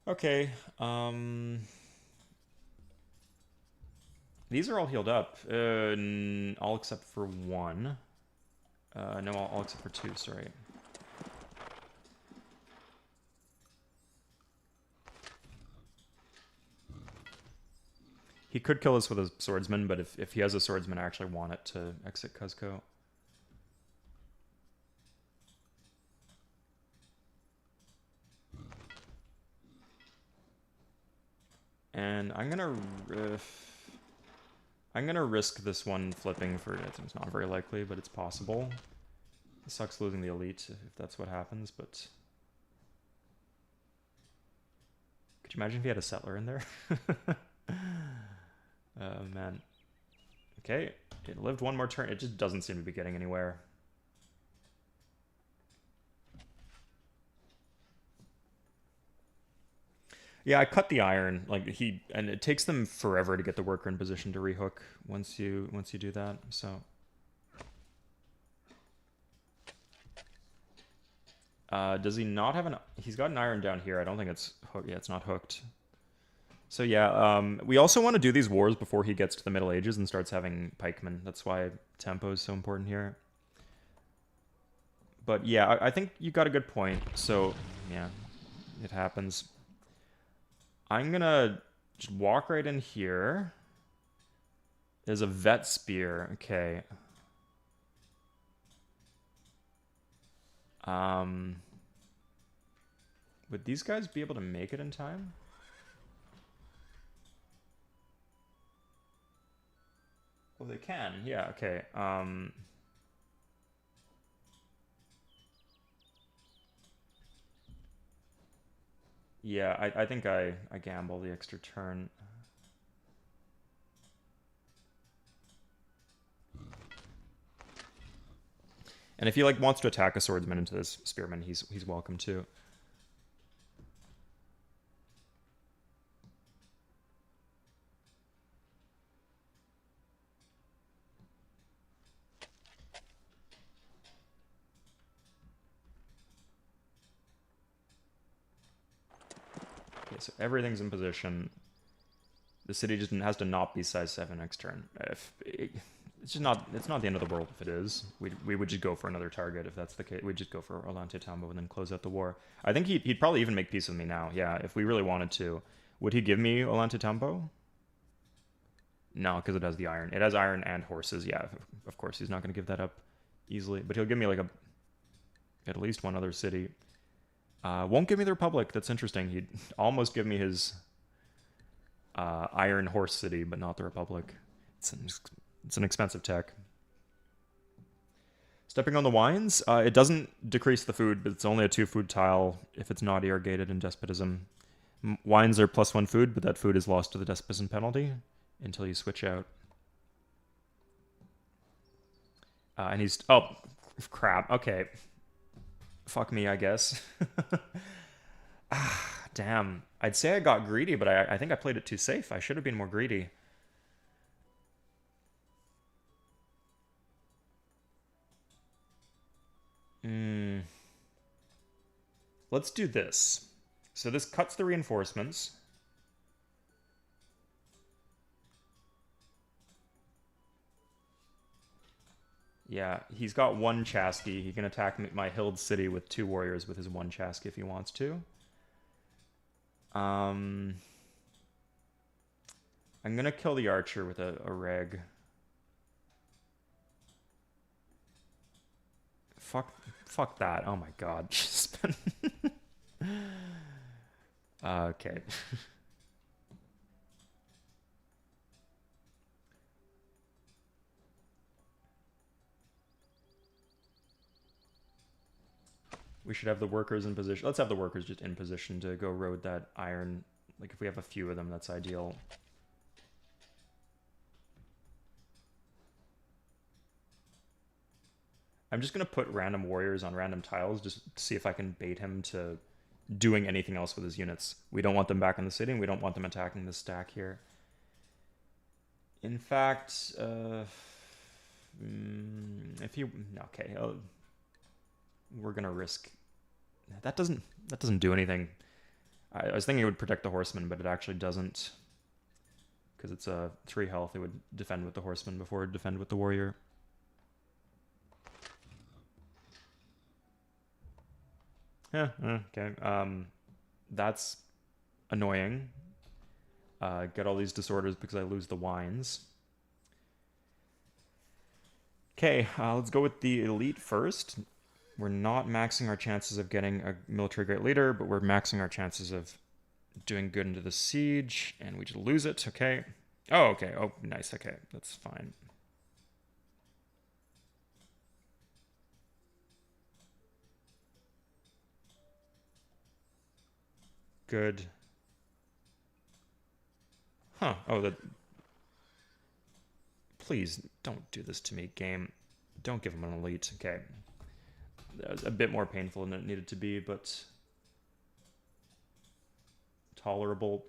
A: Okay, these are all healed up. All except for 1. No, all except for 2, sorry. He could kill us with a swordsman, but if he has a swordsman, I actually want it to exit Cuzco. And I'm gonna risk this one flipping for it. It's not very likely, but it's possible. It sucks losing the elite if that's what happens, but could you imagine if he had a settler in there? Oh man. Okay, it lived 1 more turn. It just doesn't seem to be getting anywhere. Yeah, I cut the iron. And it takes them forever to get the worker in position to rehook once you do that. So, does he not have an? He's got an iron down here. I don't think it's hooked. Yeah, it's not hooked. So yeah, we also want to do these wars before he gets to the Middle Ages and starts having pikemen. That's why tempo is so important here. But yeah, I think you got a good point. So yeah, it happens. I'm gonna just walk right in here. There's a vet spear. Okay. Would these guys be able to make it in time? Oh, they can. Yeah, okay. Yeah, I think I gamble the extra turn. And if he like wants to attack a swordsman into this spearman, he's welcome to. Okay, so everything's in position. The city just has to not be size 7 next turn. It's just not. It's not the end of the world if it is. We would just go for another target if that's the case. We'd just go for Olante Tambo and then close out the war. I think he'd probably even make peace with me now. Yeah, if we really wanted to. Would he give me Olante Tambo? No, because it has the iron. It has iron and horses. Yeah, of course he's not going to give that up easily. But he'll give me like at least 1 other city. Won't give me the Republic. That's interesting. He'd almost give me his Iron Horse City, but not the Republic. It's an expensive tech. Stepping on the wines, it doesn't decrease the food, but it's only a 2 food tile if it's not irrigated in despotism. Wines are +1 food, but that food is lost to the despotism penalty until you switch out. And he's... Oh, crap. Okay. Fuck me, I guess. Damn. I'd say I got greedy, but I think I played it too safe. I should have been more greedy. Let's do this. So this cuts the reinforcements. Yeah, he's got 1 Chasky. He can attack my Hilled City with 2 warriors with his 1 Chasky if he wants to. I'm gonna kill the archer with a reg. Fuck that. Oh my god. Okay. We should have the workers in position. Let's have the workers just in position to go road that iron. Like, if we have a few of them, that's ideal. I'm just going to put random warriors on random tiles just to see if I can bait him to doing anything else with his units. We don't want them back in the city, and we don't want them attacking this stack here. In fact, if he... Okay, we're going to risk... That doesn't do anything. I was thinking it would protect the horseman, but it actually doesn't. Because it's a 3 health, it would defend with the horseman before it would defend with the warrior. Yeah, okay. That's annoying. Get all these disorders because I lose the wines. Okay, let's go with the elite first. We're not maxing our chances of getting a military great leader, but we're maxing our chances of doing good into the siege, and we just lose it. Okay. Oh, okay. Oh, nice. Okay, that's fine. Good. Huh. Oh, that... Please, don't do this to me, game. Don't give him an elite. Okay. That was a bit more painful than it needed to be, but... tolerable.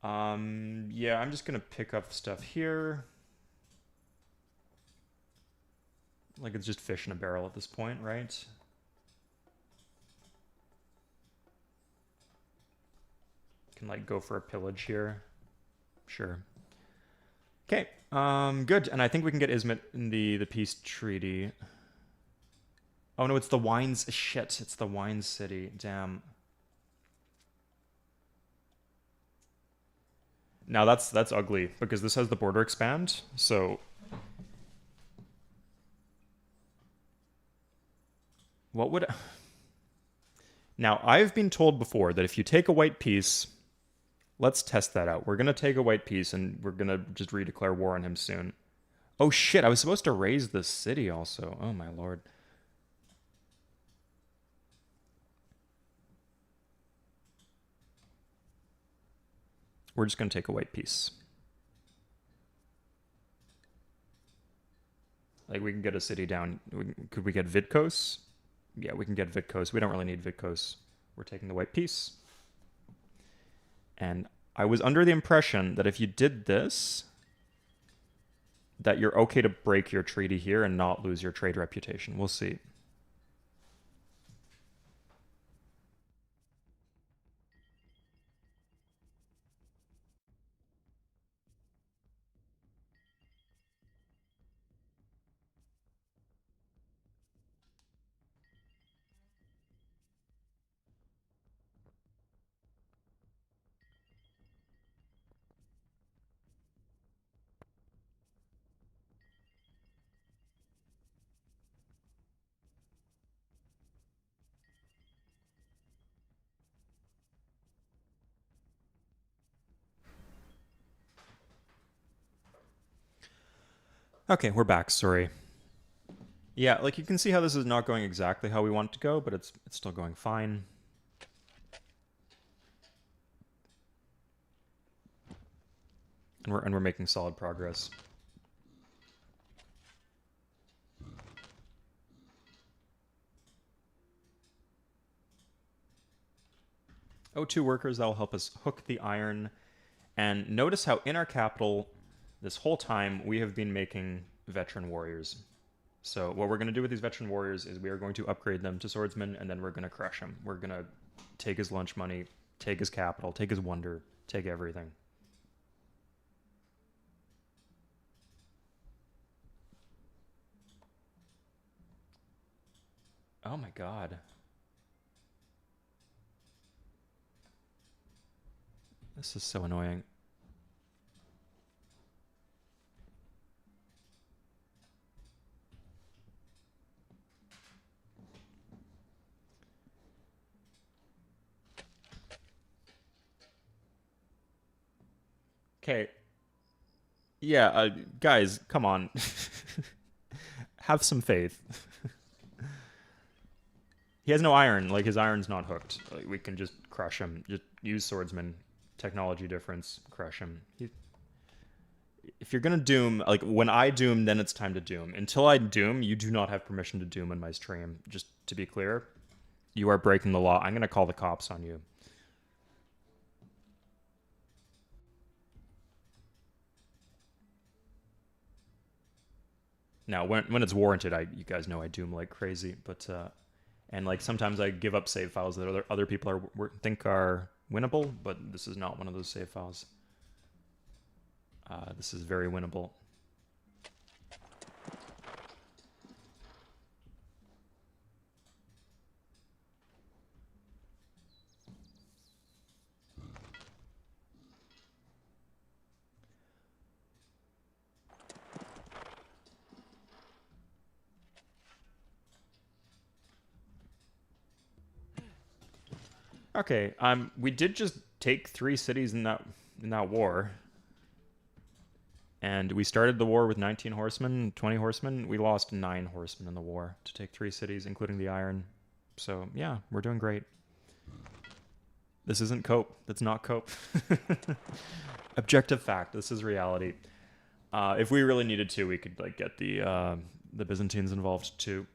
A: Yeah, I'm just gonna pick up stuff here. Like, it's just fish in a barrel at this point, right? Can, like, go for a pillage here. Sure. Okay, good. And I think we can get Izmit in the peace treaty. Oh no, it's the wines. Shit, it's the wines city. Damn. Now that's ugly because this has the border expand. So what would... Now, I've been told before that if you take a white piece, let's test that out. We're going to take a white piece and we're going to just redeclare war on him soon. Oh shit, I was supposed to raise this city also. Oh my lord. We're just going to take a white piece. Like, we can get a city down. Could we get Vidkos? Yeah, we can get Vidkos. We don't really need Vidkos. We're taking the white piece. And I was under the impression that if you did this, that you're okay to break your treaty here and not lose your trade reputation. We'll see. Okay, we're back. Sorry. Yeah, like you can see how this is not going exactly how we want it to go, but it's still going fine. And we're making solid progress. Oh, two workers that will help us hook the iron. And notice how in our capital, this whole time, we have been making veteran warriors. So what we're going to do with these veteran warriors is we are going to upgrade them to swordsmen, and then we're going to crush him. We're going to take his lunch money, take his capital, take his wonder, take everything. Oh my god. This is so annoying. Okay. Yeah, guys, come on. Have some faith. He has no iron. Like, his iron's not hooked. Like, we can just crush him. Just use swordsman. Technology difference. Crush him. If you're gonna doom, like, when I doom, then it's time to doom. Until I doom, you do not have permission to doom in my stream. Just to be clear, you are breaking the law. I'm gonna call the cops on you. Now, when it's warranted, you guys know I doom like crazy, but and like sometimes I give up save files that other people think are winnable, but this is not one of those save files. This is very winnable. Okay, we did just take 3 cities in that war. And we started the war with 19 horsemen, 20 horsemen. We lost 9 horsemen in the war to take 3 cities, including the iron. So, yeah, we're doing great. This isn't cope. That's not cope. Objective fact. This is reality. If we really needed to, we could like get the Byzantines involved too.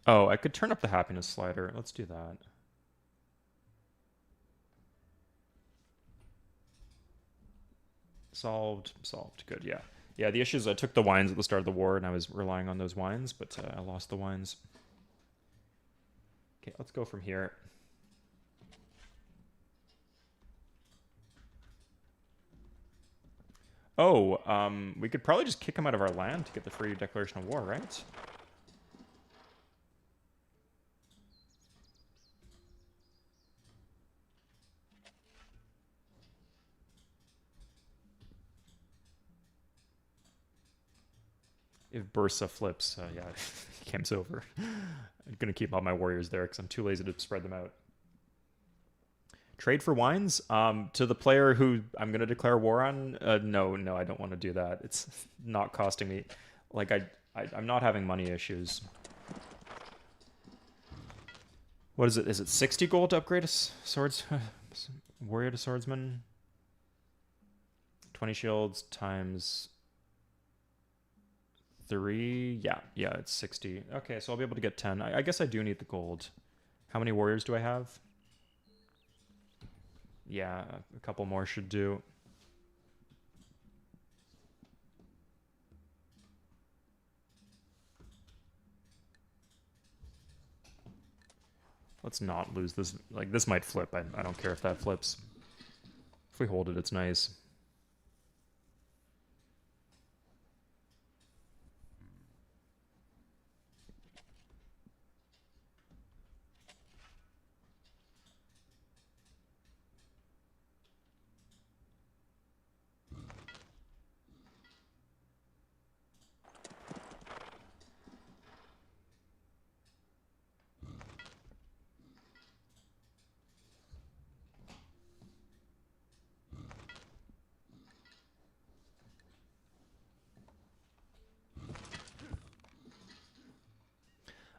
A: Oh, I could turn up the happiness slider. Let's do that. Solved. Solved. Good, yeah. Yeah, the issue is I took the wines at the start of the war, and I was relying on those wines, but I lost the wines. Okay, let's go from here. Oh, we could probably just kick him out of our land to get the free declaration of war, right? If Bursa flips, yeah, game's over. I'm gonna keep all my warriors there because I'm too lazy to spread them out. Trade for wines? To the player who I'm gonna declare war on? No, I don't want to do that. It's not costing me. Like I'm not having money issues. What is it? Is it 60 gold to upgrade a swords warrior to swordsman? 20 shields times 3. Yeah, it's 60. Okay, so I'll be able to get 10. I guess I do need the gold. How many warriors do I have? Yeah, a couple more should do. Let's not lose this. Like, this might flip. I don't care if that flips. If we hold it, it's nice.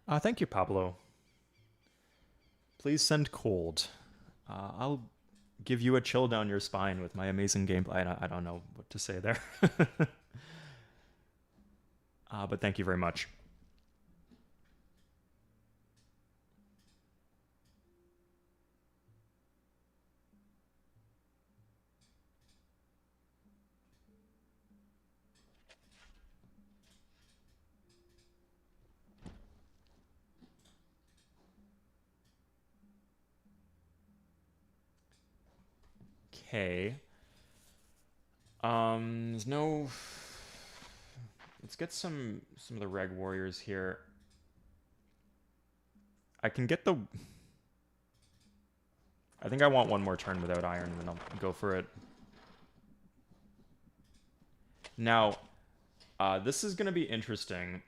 A: Thank you, Pablo. Please send cold. I'll give you a chill down your spine with my amazing gameplay. I don't know what to say there. But thank you very much. Okay. There's no. Let's get some of the reg warriors here. I can get the. I think I want one more turn without iron, and then I'll go for it. Now, this is going to be interesting.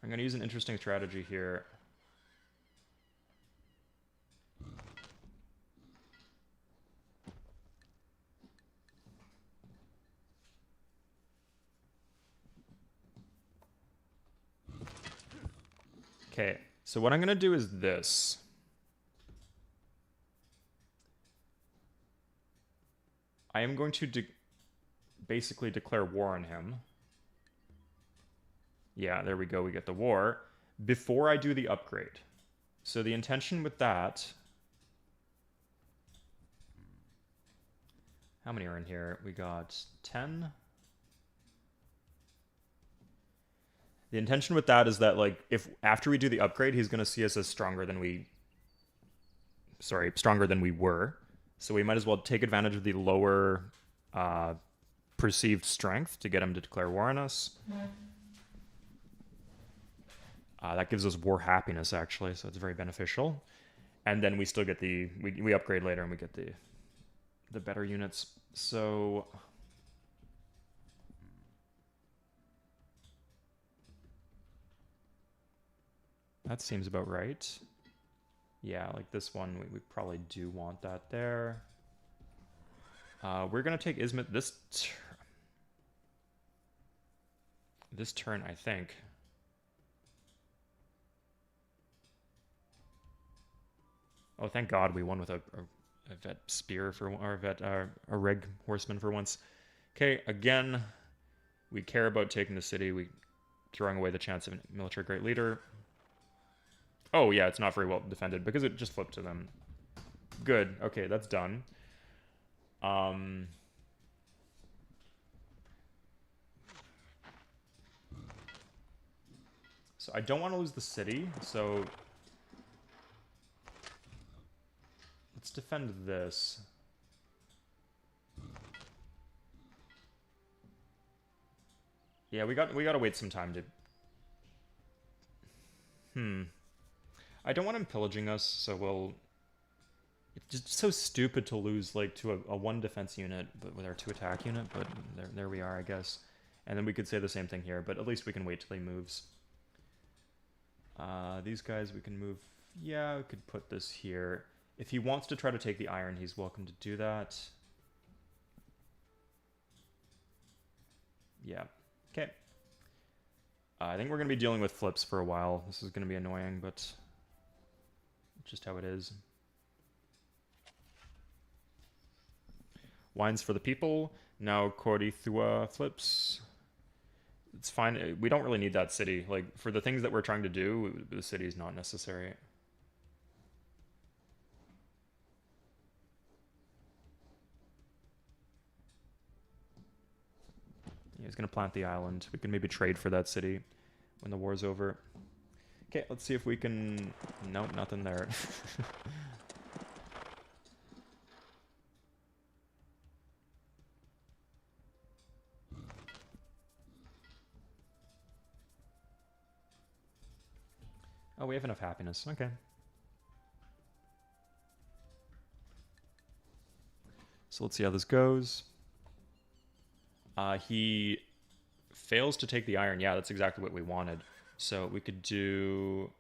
A: I'm going to use an interesting strategy here. Okay, so what I'm going to do is this. I am going to basically declare war on him. Yeah, there we go. We get the war before I do the upgrade. So the intention with that... How many are in here? We got 10. The intention with that is that, like, if after we do the upgrade, he's going to see us as stronger than we... Sorry, stronger than we were. So we might as well take advantage of the lower perceived strength to get him to declare war on us. That gives us war happiness, actually, so it's very beneficial. And then we still get the... We upgrade later and we get the better units. So... That seems about right. Yeah, like this one, we probably do want that there. We're going to take Izmit this turn, I think. Oh, thank God we won with a vet spear for or a reg horseman for once. Okay, again, we care about taking the city. We throwing away the chance of a military great leader. Oh yeah, it's not very well defended because it just flipped to them. Good. Okay, that's done. So I don't want to lose the city, so let's defend this. Yeah, we gotta wait some time to... I don't want him pillaging us, so we'll... It's just so stupid to lose, like, to a 1 defense unit, but with our 2 attack unit, but there we are, I guess. And then we could say the same thing here, but at least we can wait till he moves. These guys we can move... Yeah, we could put this here. If he wants to try to take the iron, he's welcome to do that. Yeah. Okay. I think we're going to be dealing with flips for a while. This is going to be annoying, but... just how it is. Wines for the people. Now Korithua flips. It's fine. We don't really need that city. Like, for the things that we're trying to do, the city is not necessary. He's going to plant the island. We can maybe trade for that city when the war's over. Okay, let's see if we can... Nope, nothing there. Oh, we have enough happiness. Okay. So let's see how this goes. He fails to take the iron. Yeah, that's exactly what we wanted. So we could do...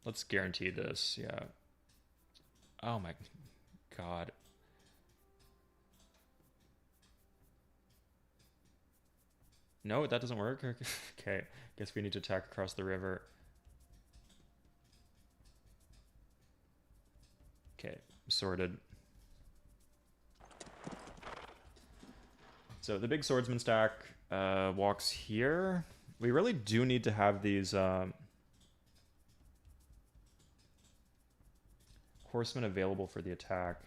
A: Let's guarantee this, yeah. Oh my God. No, that doesn't work. Okay, guess we need to attack across the river. Okay, sorted. So the big swordsman stack walks here. We really do need to have these horsemen available for the attack.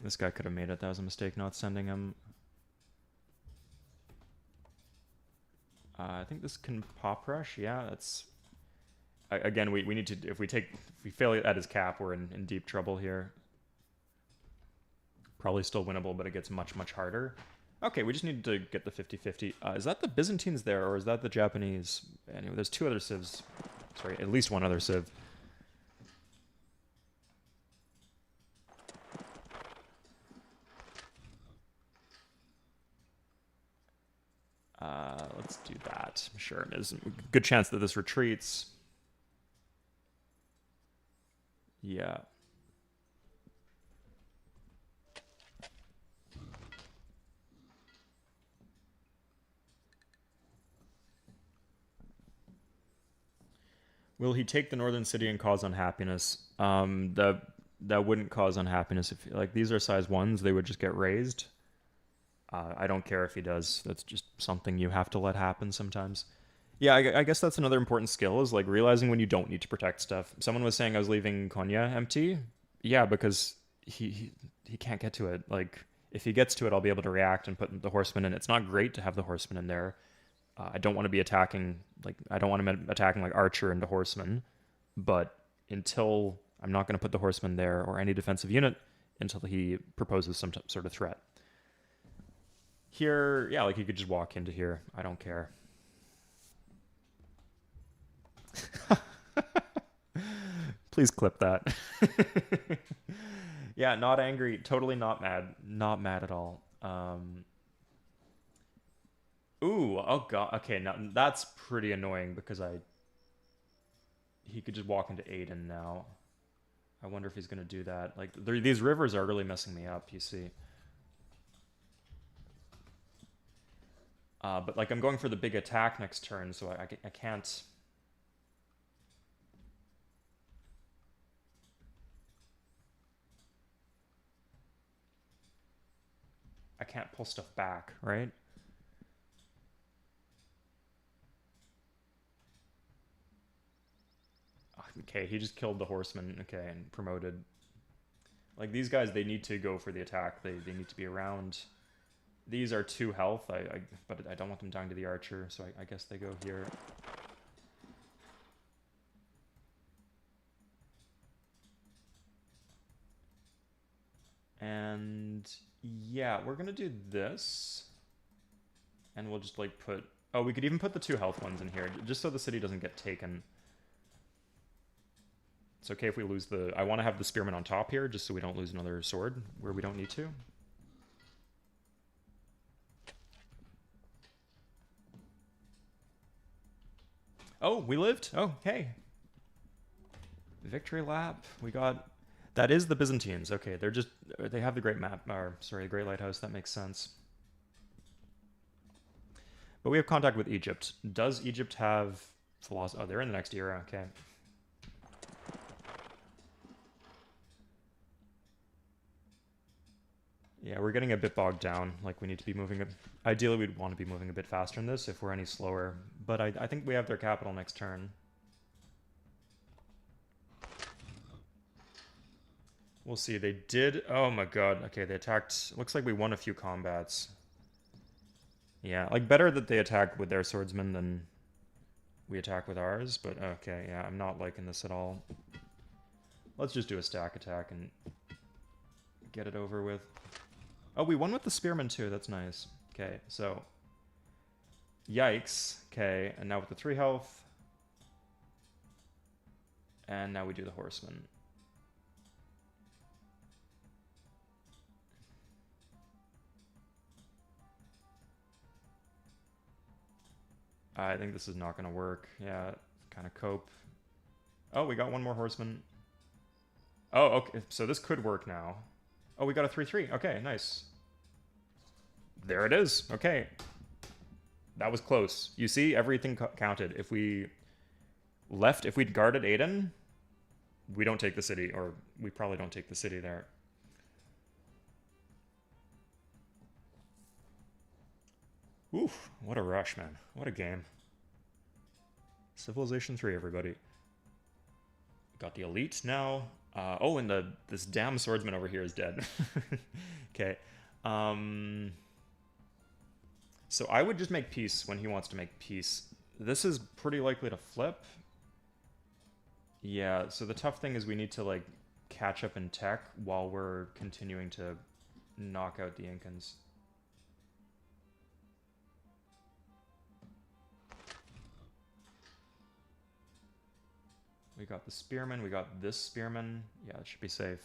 A: This guy could have made it. That was a mistake not sending him. I think this can pop rush. Yeah, that's... Again, we need to... If we fail at his cap, we're in deep trouble here. Probably still winnable, but it gets much, much harder. Okay, we just need to get the 50-50. Is that the Byzantines there, or is that the Japanese? Anyway, there's two other civs. Sorry, at least one other civ. Let's do that. Sure, there's a good chance that this retreats. Yeah. Will he take the northern city and cause unhappiness? That wouldn't cause unhappiness. If like these are size 1s, they would just get raised. I don't care if he does. That's just something you have to let happen sometimes. Yeah, I guess that's another important skill is like realizing when you don't need to protect stuff. Someone was saying I was leaving Konya empty. Yeah, because he can't get to it. Like if he gets to it, I'll be able to react and put the horseman in. It's not great to have the horseman in there. I don't want to be attacking like I don't want him attacking like archer into horseman, but until I'm not going to put the horseman there or any defensive unit until he proposes some sort of threat. Here, yeah, like he could just walk into here. I don't care. Please clip that. Yeah, not angry, totally not mad. Not mad at all. Ooh, oh god. Okay, now that's pretty annoying because he could just walk into Aiden now. I wonder if he's going to do that. Like these rivers are really messing me up, you see. But like I'm going for the big attack next turn, so I can't. I can't pull stuff back, right? Okay, he just killed the horseman. Okay, and promoted. Like these guys, they need to go for the attack. They need to be around. These are 2 health. But I don't want them dying to the archer, so I guess they go here. And yeah, we're gonna do this. And we'll just like put... Oh, we could even put the 2 health ones in here, just so the city doesn't get taken. It's okay if we lose the... I want to have the spearman on top here, just so we don't lose another sword where we don't need to. Oh, we lived? Oh, hey. Victory lap. We got... That is the Byzantines. Okay, they're just... They have the Great Map... Or, sorry, the Great Lighthouse. That makes sense. But we have contact with Egypt. Does Egypt have philosophy? Oh, they're in the next era. Okay. Yeah, we're getting a bit bogged down. Like, we need to be moving... Ideally, we'd want to be moving a bit faster in this if we're any slower. But I think we have their capital next turn. We'll see. They did... Oh my god. Okay, they attacked... Looks like we won a few combats. Yeah, like, better that they attack with their swordsmen than we attack with ours. But, okay, yeah, I'm not liking this at all. Let's just do a stack attack and get it over with. Oh, we won with the spearmen too. That's nice. Okay, so... Yikes. Okay, and now with the 3 health. And now we do the horseman. I think this is not going to work. Yeah, kind of cope. Oh, we got 1 more horseman. Oh, okay. So this could work now. Oh, we got a 3-3. Okay, nice. There it is. Okay. That was close. You see, everything counted. If we left, if we'd guarded Aden, we don't take the city, or we probably don't take the city there. Oof, what a rush, man. What a game. Civilization 3, everybody. Got the elite now. Oh, and this damn swordsman over here is dead. Okay. So I would just make peace when he wants to make peace. This is pretty likely to flip. Yeah, so the tough thing is we need to, like, catch up in tech while we're continuing to knock out the Incans. We got the spearman, we got this spearman. Yeah, it should be safe.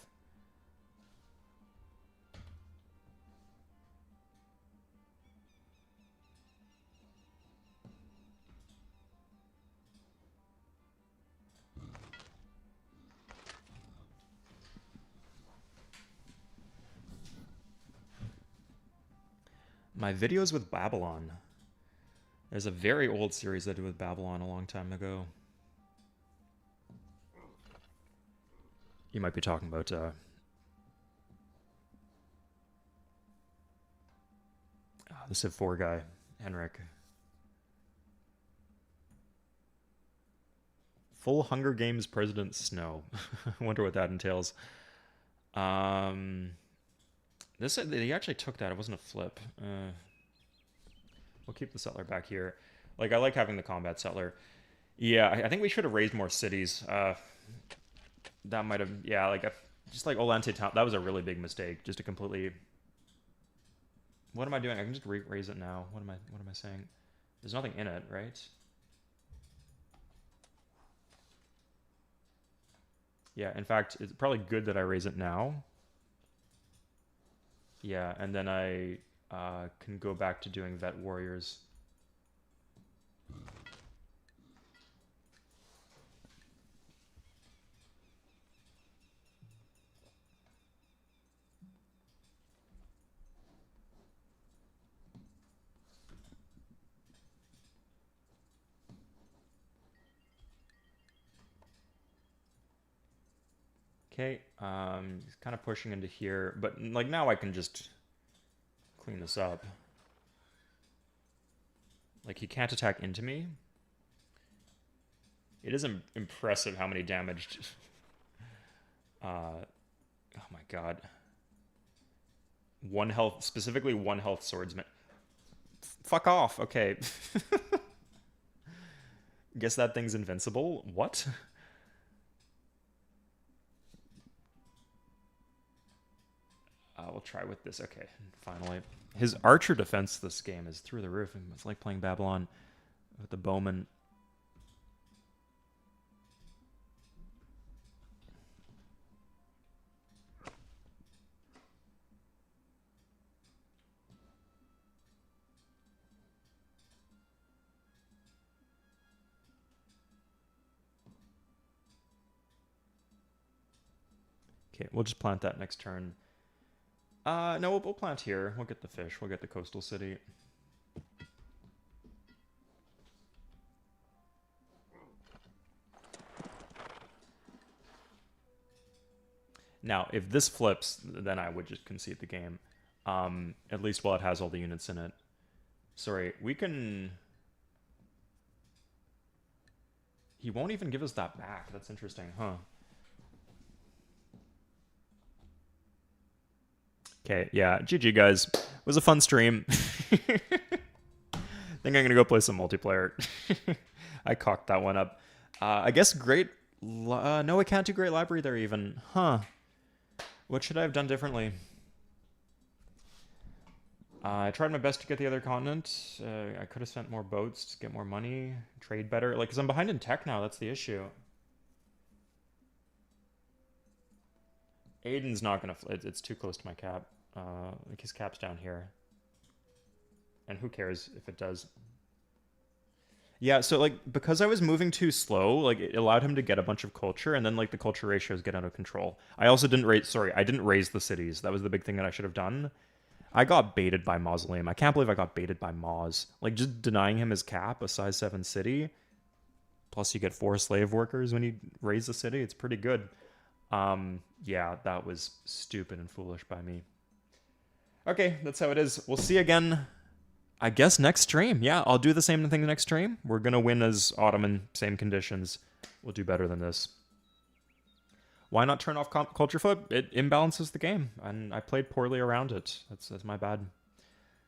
A: My videos with Babylon. There's a very old series I did with Babylon a long time ago. You might be talking about the Civ 4 guy, Henrik. Full Hunger Games President Snow. I wonder what that entails. This they actually took that. It wasn't a flip. We'll keep the settler back here. Like, I like having the combat settler. Yeah, I think we should have raised more cities. That might have, yeah, like just like Olante Town. That was a really big mistake. Just to completely. What am I doing? I can just raise it now. What am I saying? There's nothing in it, right? Yeah, in fact, it's probably good that I raise it now. Yeah, and then I can go back to doing vet warriors. Okay, he's kind of pushing into here, but like now I can just clean this up. Like, he can't attack into me. It is impressive how many damaged. Oh my god. One health, specifically one health swordsman. Fuck off. Okay. Guess that thing's invincible. What? We'll try with this. Okay, finally. His archer defense this game is through the roof. It's like playing Babylon with the bowman. Okay, we'll just plant that next turn. No, we'll plant here. We'll get the fish. We'll get the coastal city. Now, if this flips, then I would just concede the game. At least while it has all the units in it. Sorry, we can... He won't even give us that back. That's interesting, huh? Okay, yeah, GG guys. It was a fun stream. Think I'm gonna go play some multiplayer. I cocked that one up. I guess great... no, I can't do great library there even. Huh. What should I have done differently? I tried my best to get the other continent. I could have spent more boats to get more money, trade better. Like, because I'm behind in tech now, that's the issue. Aiden's not gonna... It's too close to my cap. Like, his cap's down here. And who cares if it does? Yeah, so like because I was moving too slow, like it allowed him to get a bunch of culture, and then like the culture ratios get out of control. I also didn't raise. Sorry, I didn't raise the cities. That was the big thing that I should have done. I got baited by Mausoleum. I can't believe I got baited by Moz. Like just denying him his cap, a size 7 city. Plus you get 4 slave workers when you raise the city. It's pretty good. Yeah, that was stupid and foolish by me. Okay, that's how it is. We'll see again, I guess, next stream. Yeah, I'll do the same thing next stream. We're gonna win as Ottoman, same conditions. We'll do better than this. Why not turn off culture flip? It imbalances the game, and I played poorly around it. That's my bad.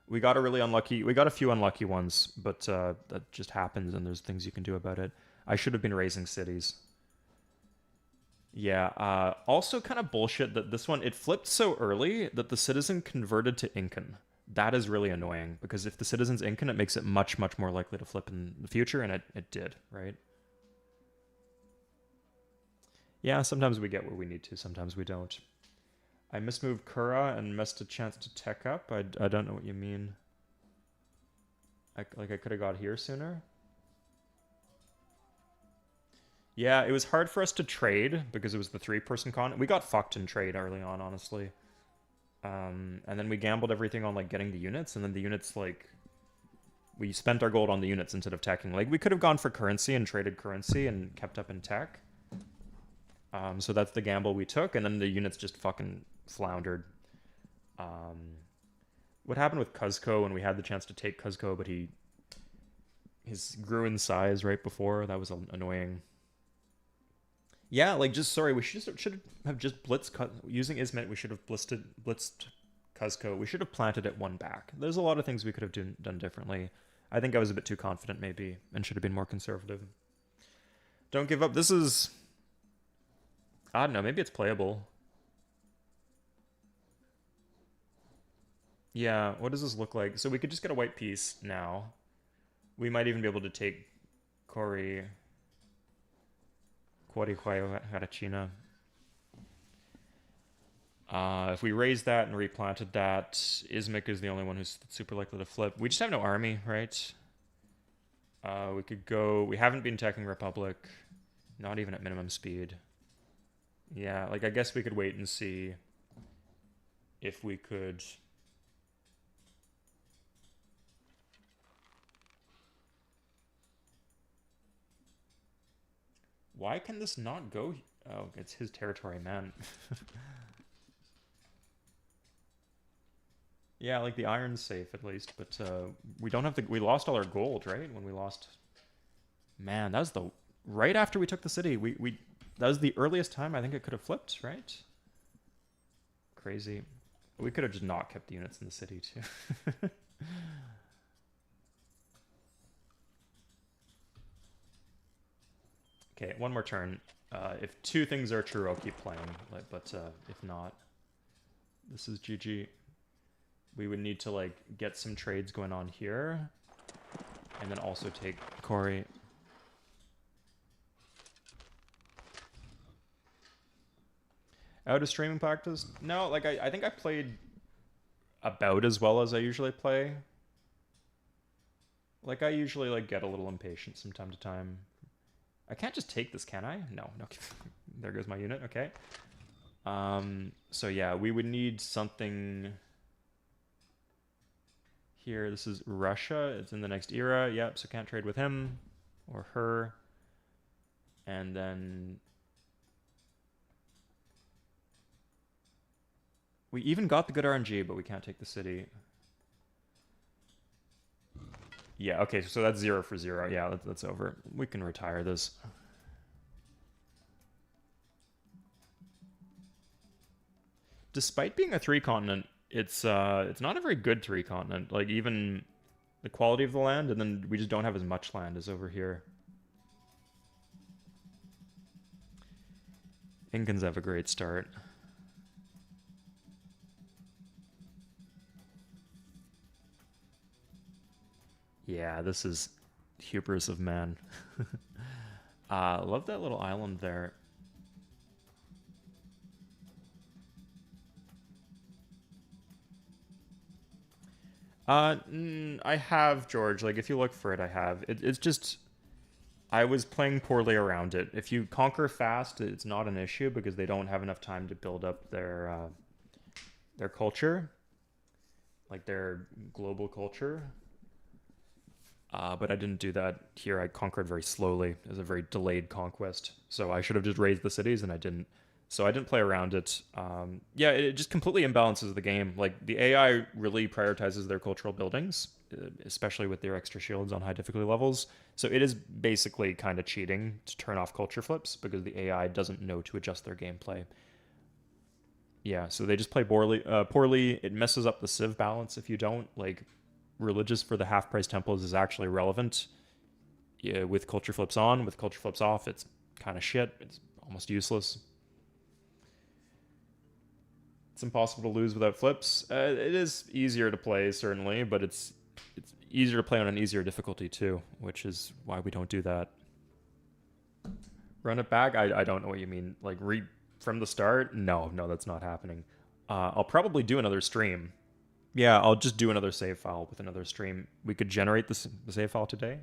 A: We got a really unlucky. We got a few unlucky ones, but that just happens, and there's things you can do about it. I should have been raising cities. Yeah. Also, kind of bullshit that this one it flipped so early that the citizen converted to Incan. That is really annoying because if the citizen's Incan, it makes it much more likely to flip in the future, and it did, right? Yeah, sometimes we get where we need to, sometimes we don't. I mismoved Kura and missed a chance to tech up. I don't know what you mean. I could have got here sooner. Yeah, it was hard for us to trade because it was the 3-person con. We got fucked in trade early on, honestly. And then we gambled everything on like getting the units, and then the units like we spent our gold on the units instead of teching. Like we could have gone for currency and traded currency and kept up in tech. So that's the gamble we took, and then the units just fucking floundered. What happened with Cuzco when we had the chance to take Cuzco, but his grew in size right before? That was annoying. Yeah, like just sorry, we should have just blitzed using Ismet. We should have blitzed Cuzco. We should have planted it one back. There's a lot of things we could have done differently. I think I was a bit too confident maybe and should have been more conservative. Don't give up. This is I don't know, maybe it's playable. Yeah, what does this look like? So we could just get a white piece now. We might even be able to take Kori Harachina. If we raised that and replanted that, Izmik is the only one who's super likely to flip. We just have no army, right? We could go... We haven't been attacking Republic. Not even at minimum speed. Yeah, like I guess we could wait and see if we could... Why can this not go? Oh, it's his territory, man. Yeah, like the iron's safe at least, but we don't have the. We lost all our gold, right? When we lost. Man, that was the right after we took the city. We that was the earliest time I think it could have flipped, right? Crazy. We could have just not kept the units in the city too. Okay, one more turn. If 2 things are true, I'll keep playing. But if not, this is GG. We would need to like get some trades going on here, and then also take Kori. Out of streaming practice? No, like I think I played about as well as I usually play. Like I usually like get a little impatient from time to time. I can't just take this, can I? No. There goes my unit, okay. So yeah, we would need something here. This is Russia. It's in the next era. Yep, so can't trade with him or her. And then... We even got the good RNG, but we can't take the city. Yeah, okay, so that's 0 for 0. Yeah, that's over. We can retire this. Despite being a 3-continent, it's not a very good 3-continent. Like, even the quality of the land, and then we just don't have as much land as over here. Incans have a great start. Yeah, this is hubris of man. Love that little island there. I have, George. Like, if you look for it, I have. It's just I was playing poorly around it. If you conquer fast, it's not an issue because they don't have enough time to build up their culture, like their global culture. But I didn't do that here. I conquered very slowly. It was a very delayed conquest. So I should have just raised the cities, and I didn't. So I didn't play around it. Yeah, it just completely imbalances the game. Like, the AI really prioritizes their cultural buildings, especially with their extra shields on high difficulty levels. So it is basically kind of cheating to turn off culture flips because the AI doesn't know to adjust their gameplay. Yeah, so they just play poorly. Poorly. It messes up the civ balance if you don't. Like, religious for the half price temples is actually relevant. Yeah, with culture flips on, with culture flips off, it's kind of shit. It's almost useless. It's impossible to lose without flips. It is easier to play certainly, but it's easier to play on an easier difficulty too, which is why we don't do that. Run it back? I don't know what you mean. Like, from the start? No, that's not happening. I'll probably do another stream. Yeah, I'll just do another save file with another stream. We could generate the save file today.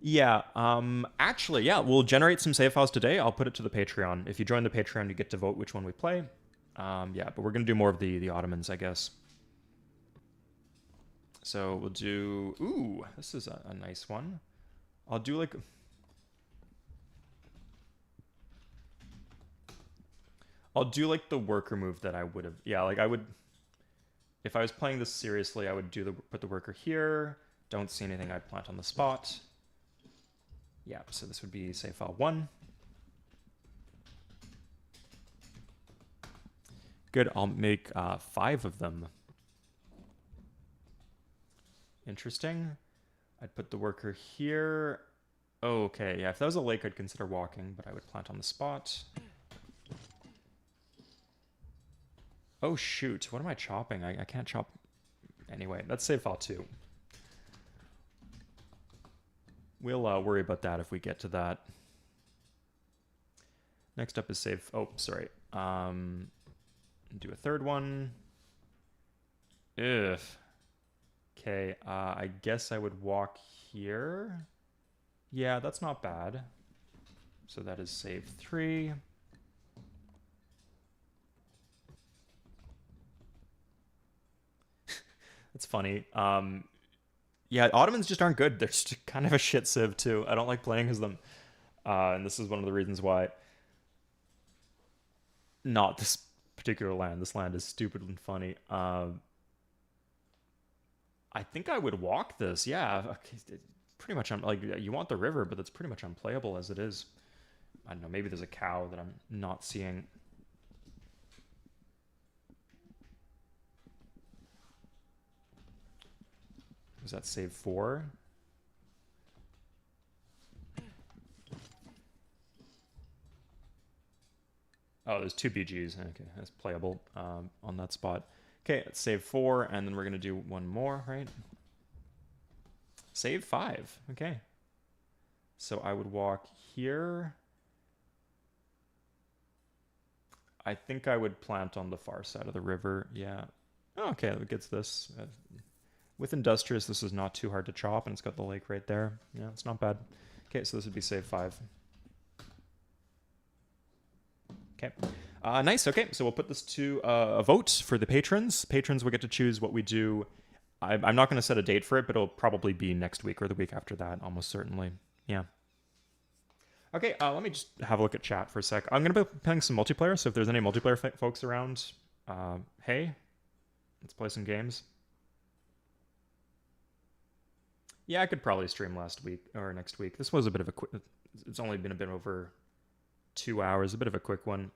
A: Yeah, actually, yeah, we'll generate some save files today. I'll put it to the Patreon. If you join the Patreon, you get to vote which one we play. Yeah, but we're gonna do more of the Ottomans, I guess. So we'll do. Ooh, this is a nice one. I'll do like. I'll do like the worker move that I would have. Yeah, like I would. If I was playing this seriously, I would put the worker here. Don't see anything I'd plant on the spot. Yeah, so this would be save file 1. Good, I'll make 5 of them. Interesting. I'd put the worker here. Oh, okay, yeah, if that was a lake, I'd consider walking, but I would plant on the spot. Oh, shoot, what am I chopping? I can't chop. Anyway, that's save file 2. We'll worry about that if we get to that. Next up is save. Oh, sorry. Do a third one. Ugh. Okay, I guess I would walk here. Yeah, that's not bad. So that is save 3. That's funny. Yeah, Ottomans just aren't good. They're just kind of a shit civ too. I don't like playing as them. And this is one of the reasons why. Not this particular land. This land is stupid and funny. I think I would walk this. Yeah, okay, pretty much. Like, you want the river, but that's pretty much unplayable as it is. I don't know. Maybe there's a cow that I'm not seeing. Was that save 4? Oh, there's 2 BGs. Okay, that's playable on that spot. Okay, let's save 4, and then we're going to do one more, right? Save 5. Okay. So I would walk here. I think I would plant on the far side of the river. Yeah. Oh, okay, that gets this. With Industrious, this is not too hard to chop, and it's got the lake right there. Yeah, it's not bad. Okay, so this would be save 5. Okay. Nice. Okay, so we'll put this to a vote for the patrons. Patrons will get to choose what we do. I'm not going to set a date for it, but it'll probably be next week or the week after that, almost certainly. Yeah. Okay, let me just have a look at chat for a sec. I'm going to be playing some multiplayer, so if there's any multiplayer folks around, hey, let's play some games. Yeah, I could probably stream last week or next week. This was a bit of a quick. It's only been a bit over 2 hours. A bit of a quick one.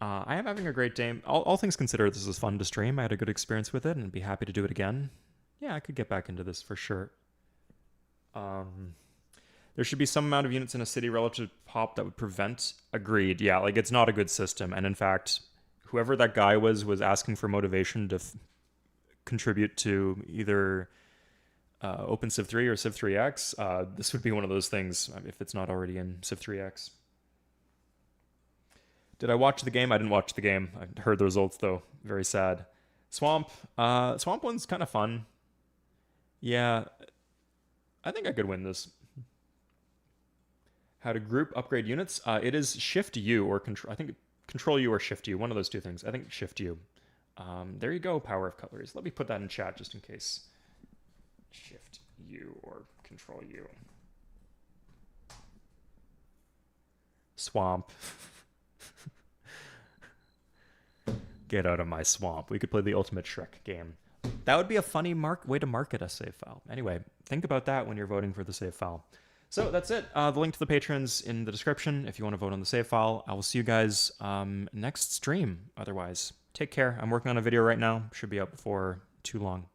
A: I am having a great day. All things considered, this is fun to stream. I had a good experience with it, and I'd be happy to do it again. Yeah, I could get back into this for sure. There should be some amount of units in a city relative to pop that would prevent. Agreed. Yeah, like, it's not a good system. And in fact, whoever that guy was asking for motivation to contribute to either Open Civ 3 or Civ 3X, this would be one of those things if it's not already in Civ 3X. Did I watch the game? I didn't watch the game. I heard the results though. Very sad. Swamp. Swamp one's kind of fun. Yeah, I think I could win this. How to group upgrade units? It is Shift U or Control. I think Control U or Shift U. One of those two things. I think Shift U. There you go. Power of Cutleries. Let me put that in chat just in case. Shift U or Control U. Swamp. Get out of my swamp. We could play the ultimate Shrek game. That would be a funny way to market a save file. Anyway, think about that when you're voting for the save file. So that's it. The link to the patrons in the description if you want to vote on the save file. I will see you guys next stream. Otherwise, take care. I'm working on a video right now. Should be out before too long.